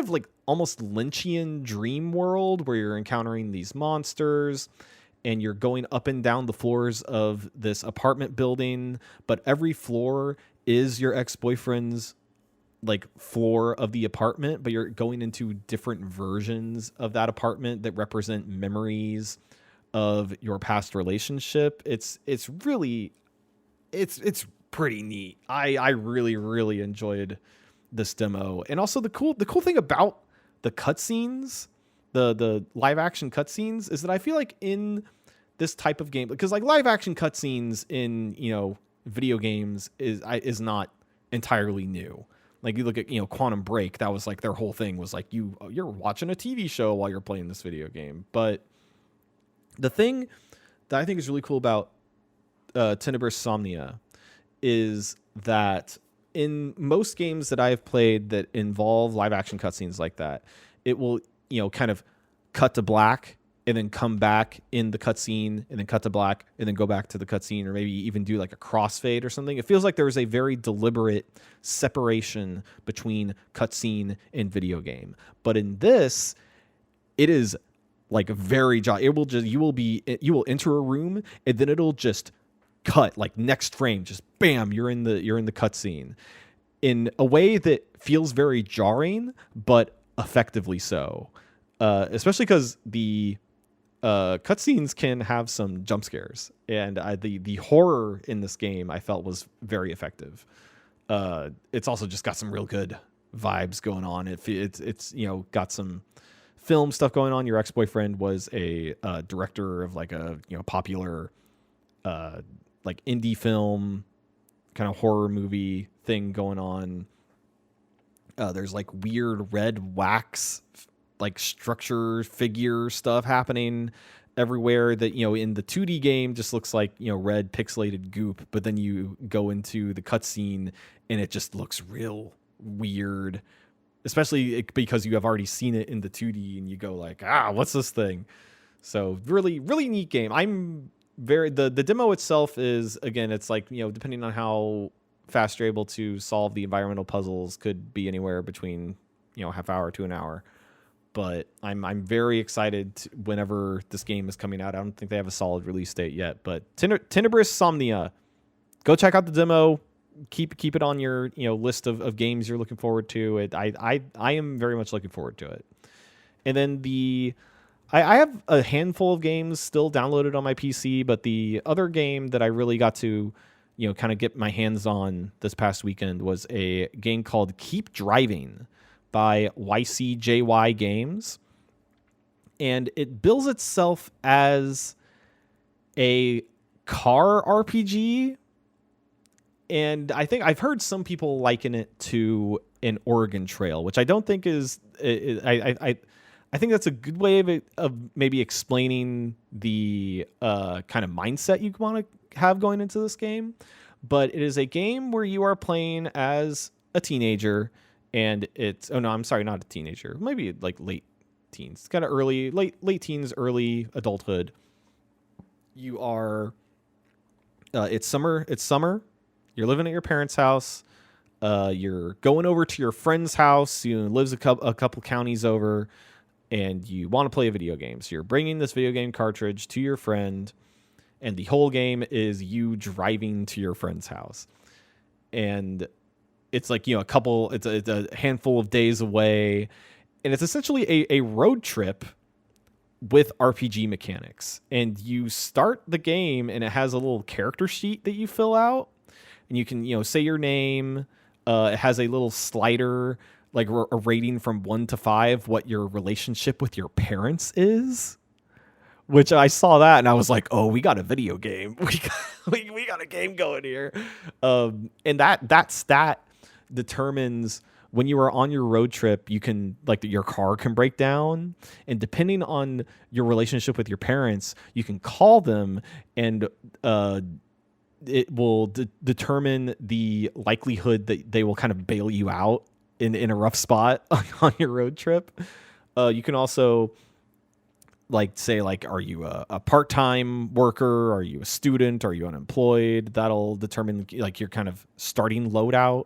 like almost Lynchian dream world where you're encountering these monsters and you're going up and down the floors of this apartment building, but every floor is your ex-boyfriend's like floor of the apartment, but you're going into different versions of that apartment that represent memories of your past relationship. It's really pretty neat. I really, really enjoyed this demo. And also the cool thing about the cutscenes, the live action cutscenes, is that I feel like in this type of game, because like live action cutscenes in, video games is not entirely new. Like you look at, Quantum Break, that was like their whole thing was like you're watching a TV show while you're playing this video game. But the thing that I think is really cool about Tenebris Somnia is that in most games that I've played that involve live action cutscenes like that, it will, kind of cut to black and then come back in the cutscene and then cut to black and then go back to the cutscene, or maybe even do like a crossfade or something. It feels like there is a very deliberate separation between cutscene and video game. But in this, it is like very you will enter a room and then it'll just cut, like next frame, just bam, you're in the cutscene in a way that feels very jarring, but effectively so. Especially because the cutscenes can have some jump scares, and the horror in this game I felt was very effective. It's also just got some real good vibes going on. It's got some film stuff going on. Your ex-boyfriend was a director of like a popular like indie film kind of horror movie thing going on. There's like weird red wax like structure figure stuff happening everywhere that in the 2D game just looks like red pixelated goop, but then you go into the cutscene and it just looks real weird, especially because you have already seen it in the 2D and you go like, what's this thing? So really really neat game. I'm very the demo itself is, again, it's like depending on how fast you're able to solve the environmental puzzles, could be anywhere between half hour to an hour. But I'm very excited whenever this game is coming out. I don't think they have a solid release date yet, but Tenebris Somnia, go check out the demo. Keep it on your list of games you're looking forward to. I am very much looking forward to it. And then I have a handful of games still downloaded on my PC, but the other game that I really got to kind of get my hands on this past weekend was a game called Keep Driving by YCJY Games. And it bills itself as a car RPG. And I think I've heard some people liken it to an Oregon Trail, which I don't think is... I think that's a good way of maybe explaining the kind of mindset you want to have going into this game. But it is a game where you are playing as a teenager, and it's... Oh, no, I'm sorry, not a teenager. Maybe like late teens. Kind of late teens, early adulthood. You are... It's summer. You're living at your parents' house. You're going over to your friend's house who lives a couple counties over, and you want to play a video game. So you're bringing this video game cartridge to your friend, and the whole game is you driving to your friend's house. And it's like, it's a handful of days away, and it's essentially a road trip with RPG mechanics. And you start the game, and it has a little character sheet that you fill out, and you can, say your name. It has a little slider, like a rating from 1 to 5, what your relationship with your parents is. Which I saw that and I was like, oh, we got a video game. We got a game going here. And that stat determines when you are on your road trip, you can, like, your car can break down. And depending on your relationship with your parents, you can call them, and it will determine the likelihood that they will kind of bail you out in a rough spot on your road trip. You can also, like, say, like, are you a part-time worker? Are you a student? Are you unemployed? That'll determine, like, your kind of starting loadout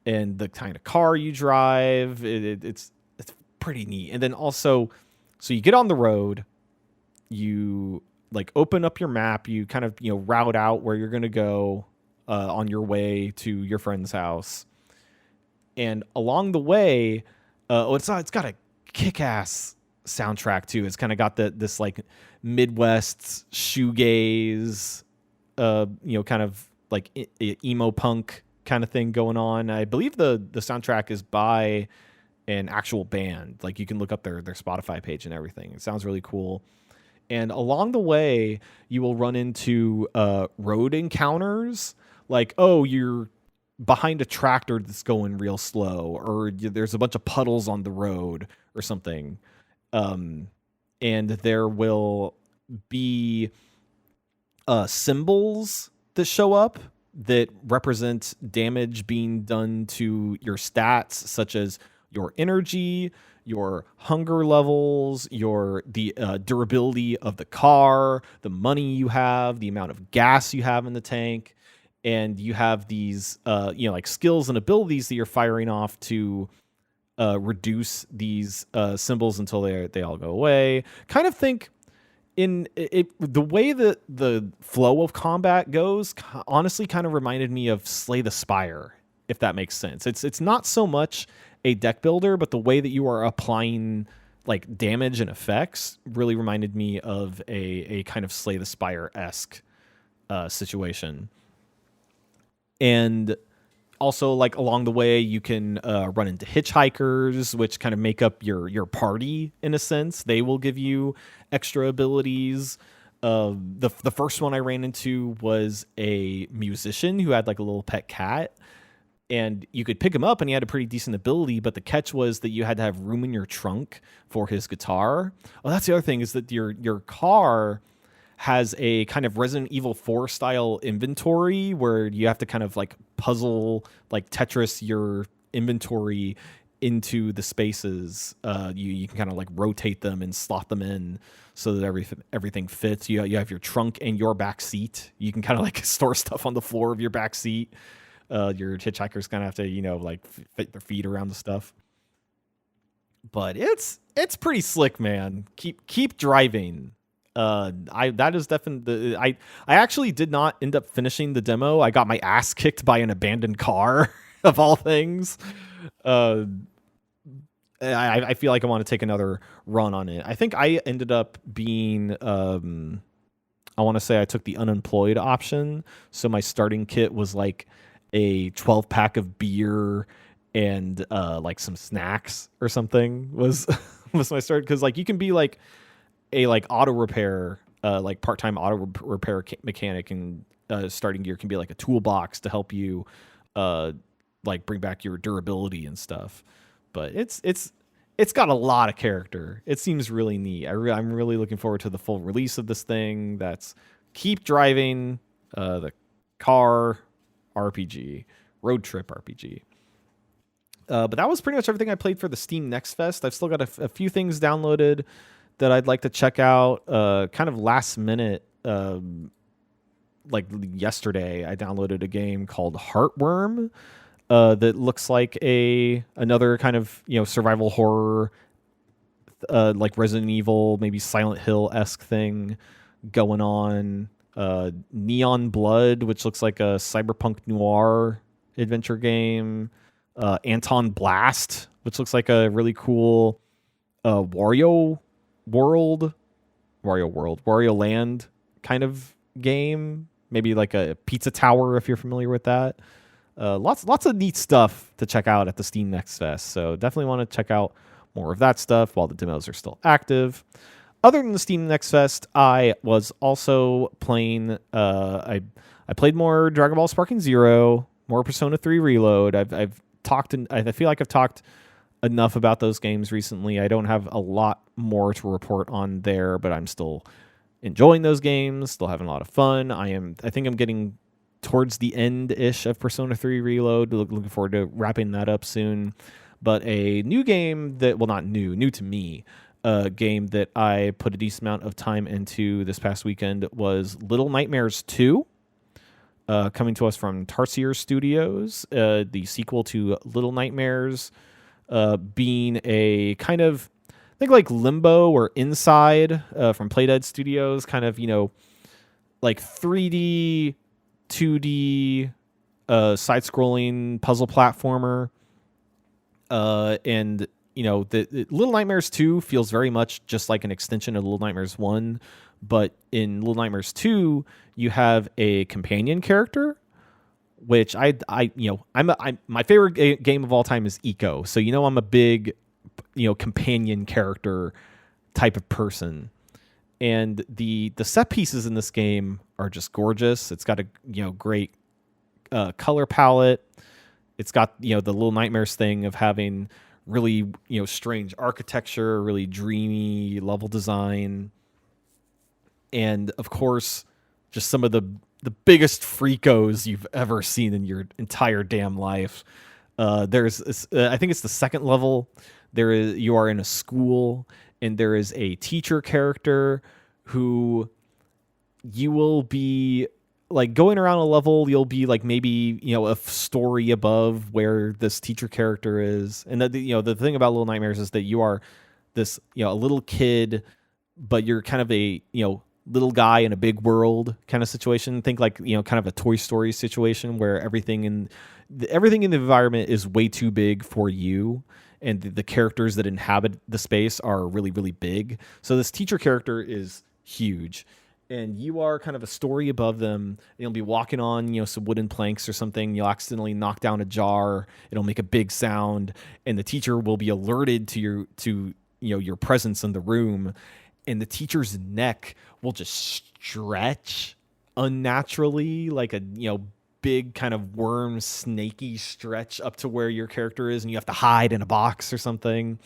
and the kind of car you drive. It's pretty neat. And then also, so you get on the road, you, like, open up your map, you kind of, route out where you're going to go on your way to your friend's house. And along the way, it's got a kick-ass soundtrack too. It's kind of got this like Midwest shoegaze, kind of like emo punk kind of thing going on. I believe the soundtrack is by an actual band. Like, you can look up their Spotify page and everything. It sounds really cool. And along the way, you will run into road encounters. Like, oh, you're behind a tractor that's going real slow, or there's a bunch of puddles on the road or something. And there will be symbols that show up that represent damage being done to your stats, such as your energy, your hunger levels, the durability of the car, the money you have, the amount of gas you have in the tank, and you have these like skills and abilities that you're firing off to reduce these symbols until they all go away. Kind of think in it, the way that the flow of combat goes honestly kind of reminded me of Slay the Spire, if that makes sense. It's not so much a deck builder, but the way that you are applying like damage and effects really reminded me of a kind of Slay the Spire-esque situation. And also, like, along the way, you can run into hitchhikers, which kind of make up your party in a sense. They will give you extra abilities. The first one I ran into was a musician who had like a little pet cat, and you could pick him up and he had a pretty decent ability, but the catch was that you had to have room in your trunk for his guitar. Oh, that's the other thing, is that your car has a kind of Resident Evil 4 style inventory where you have to kind of like puzzle, like Tetris your inventory into the spaces. You can kind of like rotate them and slot them in so that everything fits. You have your trunk and your back seat. You can kind of like store stuff on the floor of your back seat. Your hitchhiker's gonna have to, like fit their feet around the stuff. But it's pretty slick, man. Keep driving. That is definitely I actually did not end up finishing the demo. I got my ass kicked by an abandoned car of all things. I feel like I want to take another run on it. I think I ended up being I want to say I took the unemployed option. So my starting kit was like a 12-pack of beer and like some snacks or something was my start, because like you can be like a like auto repair, like part-time auto repair mechanic, and starting gear can be like a toolbox to help you like bring back your durability and stuff. But it's got a lot of character. It seems really neat. I'm really looking forward to the full release of this thing. That's Keep Driving, the car RPG, road trip RPG. But that was pretty much everything I played for the Steam Next Fest. I've still got a few things downloaded that I'd like to check out. Kind of last minute, like yesterday, I downloaded a game called Heartworm that looks like another kind of survival horror, like Resident Evil, maybe Silent Hill-esque thing going on. Neon Blood, which looks like a cyberpunk noir adventure game. Anton Blast, which looks like a really cool Wario Land kind of game. Maybe like a Pizza Tower, if you're familiar with that. Lots of neat stuff to check out at the Steam Next Fest. So definitely want to check out more of that stuff while the demos are still active. Other than the Steam Next Fest, I was also playing. I played more Dragon Ball Sparking Zero, more Persona 3 Reload. I've talked, and I feel like I've talked enough about those games recently. I don't have a lot more to report on there, but I'm still enjoying those games. Still having a lot of fun. I think I'm getting towards the end-ish of Persona 3 Reload. Looking forward to wrapping that up soon. But a new game that, well, not new to me. A game that I put a decent amount of time into this past weekend was Little Nightmares 2, coming to us from Tarsier Studios, the sequel to Little Nightmares, being a kind of, I think like Limbo or Inside from Playdead Studios, kind of, like 3D, 2D, side-scrolling puzzle platformer. And the Little Nightmares 2 feels very much just like an extension of Little Nightmares 1, but in Little Nightmares 2, you have a companion character, which my favorite game of all time is Eco. So I'm a big companion character type of person, and the set pieces in this game are just gorgeous. It's got a great color palette. It's got the Little Nightmares thing of having really strange architecture, really dreamy level design, and of course just some of the biggest freakos you've ever seen in your entire damn life. There's I think it's the second level. You are in a school, and there is a teacher character who you will be like going around a level. You'll be like maybe, a story above where this teacher character is. And the thing about Little Nightmares is that you are this, a little kid, but you're kind of a, little guy in a big world kind of situation. Think like, kind of a Toy Story situation where everything in the environment is way too big for you. And the characters that inhabit the space are really, really big. So this teacher character is huge. And you are kind of a story above them. You'll be walking on, some wooden planks or something. You'll accidentally knock down a jar. It'll make a big sound. And the teacher will be alerted to your presence in the room. And the teacher's neck will just stretch unnaturally, like a, big kind of worm, snaky stretch up to where your character is. And you have to hide in a box or something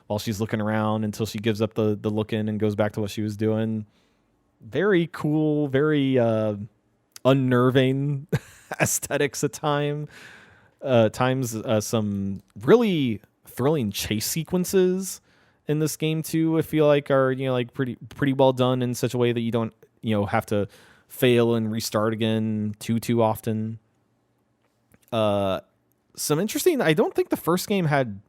while she's looking around until she gives up the look-in and goes back to what she was doing. Very cool, very unnerving aesthetics at times. Some really thrilling chase sequences in this game too, I feel like are pretty well done in such a way that you don't have to fail and restart again too often. Some interesting. I don't think the first game had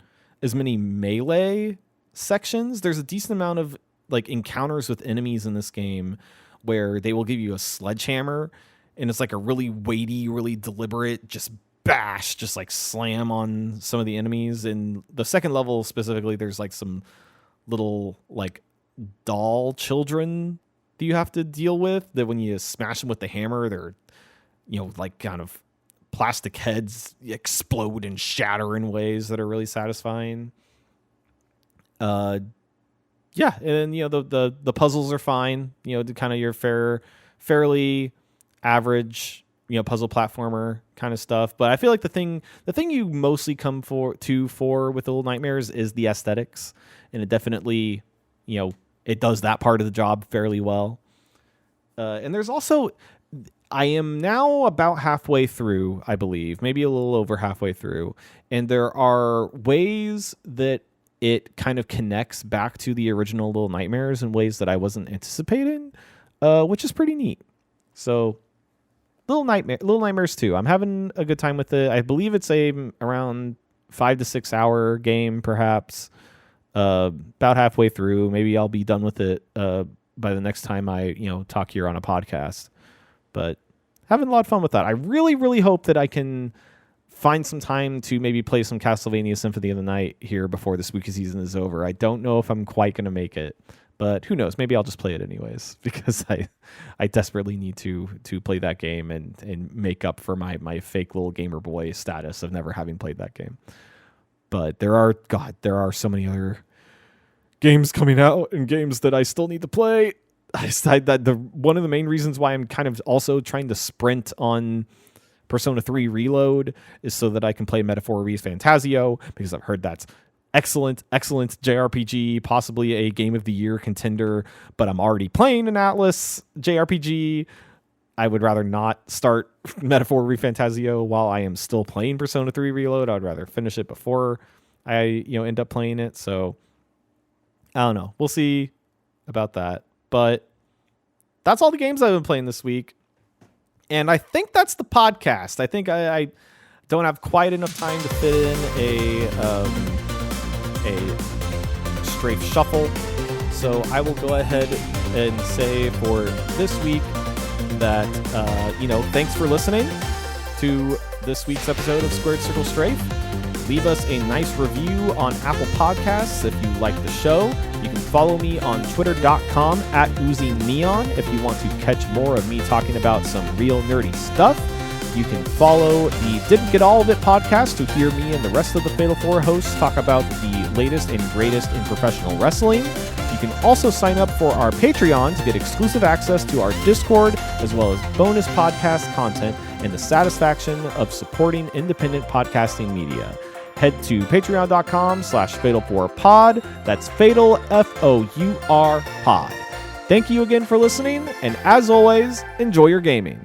as many melee sections. There's a decent amount of like encounters with enemies in this game where they will give you a sledgehammer, and it's like a really weighty, really deliberate just bash, just like slam on some of the enemies. In the second level specifically, there's like some little like doll children that you have to deal with that when you smash them with the hammer, they're like kind of plastic heads explode and shatter in ways that are really satisfying. Yeah, and the puzzles are fine. Kind of your fairly average puzzle platformer kind of stuff. But I feel like the thing you mostly come for with Little Nightmares is the aesthetics, and it definitely it does that part of the job fairly well. And there's also, I am now about halfway through, I believe, maybe a little over halfway through, and there are ways that it kind of connects back to the original Little Nightmares in ways that I wasn't anticipating, which is pretty neat. So Little Nightmares 2, I'm having a good time with it. I believe it's around 5 to 6 hour game, perhaps. About halfway through. Maybe I'll be done with it by the next time I talk here on a podcast. But having a lot of fun with that. I really, really hope that I can find some time to maybe play some Castlevania Symphony of the Night here before the spooky season is over. I don't know if I'm quite going to make it, but who knows? Maybe I'll just play it anyways, because I desperately need to play that game and make up for my fake little gamer boy status of never having played that game. But there are so many other games coming out and games that I still need to play. I decided that one of the main reasons why I'm kind of also trying to sprint on Persona 3 Reload is so that I can play Metaphor ReFantazio, because I've heard that's excellent JRPG, possibly a Game of the Year contender, but I'm already playing an Atlas JRPG. I would rather not start Metaphor ReFantazio while I am still playing Persona 3 Reload. I'd rather finish it before I end up playing it. So I don't know. We'll see about that. But that's all the games I've been playing this week. And I think that's the podcast. I think I don't have quite enough time to fit in a Strafe Shuffle. So I will go ahead and say for this week that, thanks for listening to this week's episode of Squared Circle Strafe. Leave us a nice review on Apple Podcasts if you like the show. You can follow me on twitter.com @UziNeon if you want to catch more of me talking about some real nerdy stuff. You can follow the Didn't Get All of It podcast to hear me and the rest of the Fatal 4 hosts talk about the latest and greatest in professional wrestling. You can also sign up for our Patreon to get exclusive access to our Discord, as well as bonus podcast content and the satisfaction of supporting independent podcasting media. Head to patreon.com/Fatal4Pod. That's Fatal, Four Pod. Thank you again for listening, and as always, enjoy your gaming.